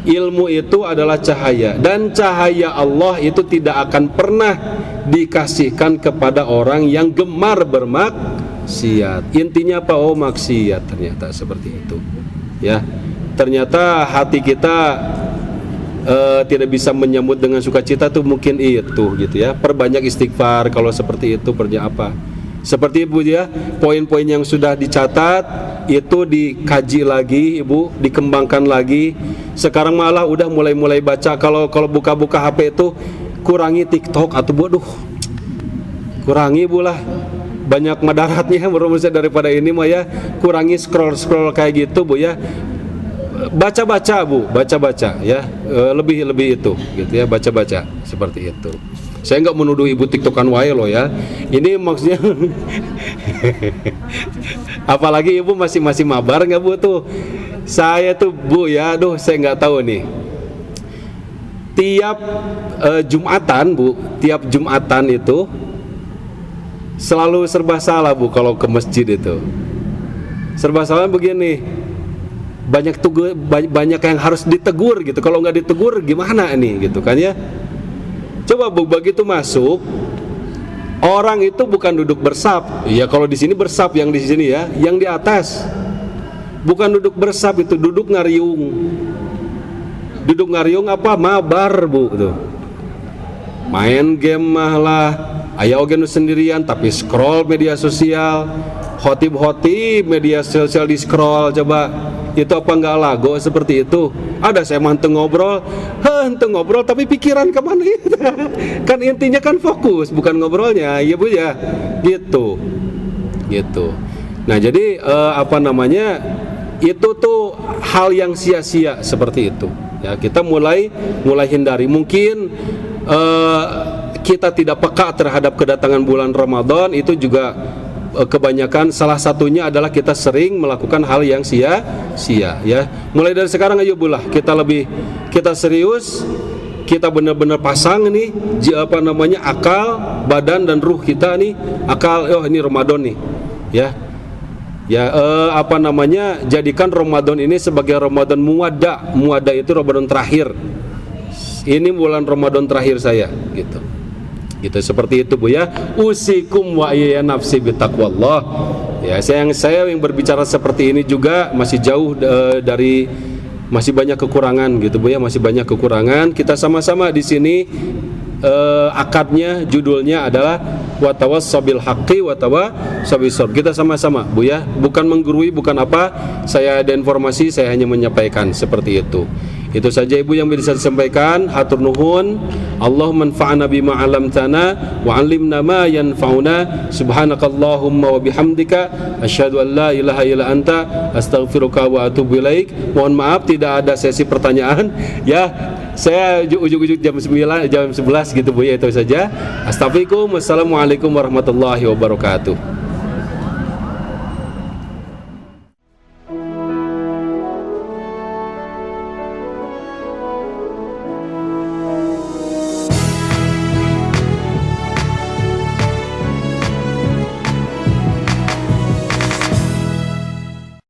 Ilmu itu adalah cahaya, dan cahaya Allah itu tidak akan pernah dikasihkan kepada orang yang gemar bermaksiat. Intinya apa? Oh, maksiat, ternyata seperti itu. Ya, ternyata hati kita tidak bisa menyambut dengan sukacita tuh mungkin itu gitu ya. Perbanyak istighfar kalau seperti itu. Apa? Seperti Ibu ya, poin-poin yang sudah dicatat itu dikaji lagi Ibu, dikembangkan lagi. Sekarang malah udah mulai baca, kalau buka-buka HP itu kurangi TikTok atau aduh, kurangi Bu lah. Banyak madaratnya merumusnya daripada ini mah ya. Kurangi scroll kayak gitu Bu ya. Baca-baca Bu, baca-baca ya. Lebih itu gitu ya, baca-baca seperti itu. Saya nggak menuduh Ibu TikTokan wae loh ya. Ini maksudnya apalagi Ibu masih mabar nggak Bu tuh? Saya tuh Bu ya, aduh saya nggak tahu nih. Tiap Jumatan Bu, tiap Jumatan itu selalu serba salah Bu kalau ke masjid itu. Serba salah begini. Banyak yang harus ditegur gitu. Kalau nggak ditegur gimana nih gitu kan ya? Coba Bu, begitu masuk, orang itu bukan duduk bersab. Ya kalau di sini bersab, yang di sini ya, yang di atas bukan duduk bersab, itu duduk ngariung. Duduk ngariung apa? Mabar Bu tuh. Main game mah lah. Aya oge nu sendirian tapi scroll media sosial. Khotib media sosial di scroll, coba. Itu apa enggak lago seperti itu? Ada saya mah ngobrol tapi pikiran kemana itu? Kan intinya kan fokus, bukan ngobrolnya, ya Bu ya, gitu. Nah jadi itu tuh hal yang sia-sia seperti itu. Ya kita mulai hindari. Mungkin kita tidak peka terhadap kedatangan bulan Ramadan, itu juga kebanyakan, salah satunya adalah kita sering melakukan hal yang sia-sia ya. Mulai dari sekarang ayo Bu lah, kita serius, kita benar-benar pasang nih akal, badan dan ruh kita nih. Akal, oh ini Ramadan nih ya. Ya, jadikan Ramadan ini sebagai Ramadan muwadda. Muwadda itu Ramadan terakhir. Ini bulan Ramadan terakhir saya, gitu. Gitu, seperti itu Bu ya. Usikum wa iyya nafsi bitaqwallah. Ya, saya yang berbicara seperti ini juga masih jauh dari, masih banyak kekurangan gitu Bu ya, masih banyak kekurangan. Kita sama-sama di sini akadnya, judulnya adalah watawassabil haqqi watawassabis sabr. Kita sama-sama Bu ya, bukan menggurui, bukan apa. Saya ada informasi, saya hanya menyampaikan seperti itu. Itu saja Ibu yang bisa disampaikan. Hatur nuhun. Allahumma anfa'na bima 'allamtana wa 'allimna ma yanfa'una. Subhanakallahumma wa bihamdika asyhadu an la ilaha illa anta astaghfiruka wa atubu ilaik. Mohon maaf tidak ada sesi pertanyaan ya. Saya ujung-ujung jam 9, jam 11 gitu Bu ya, itu saja. Assalamualaikum warahmatullahi wabarakatuh.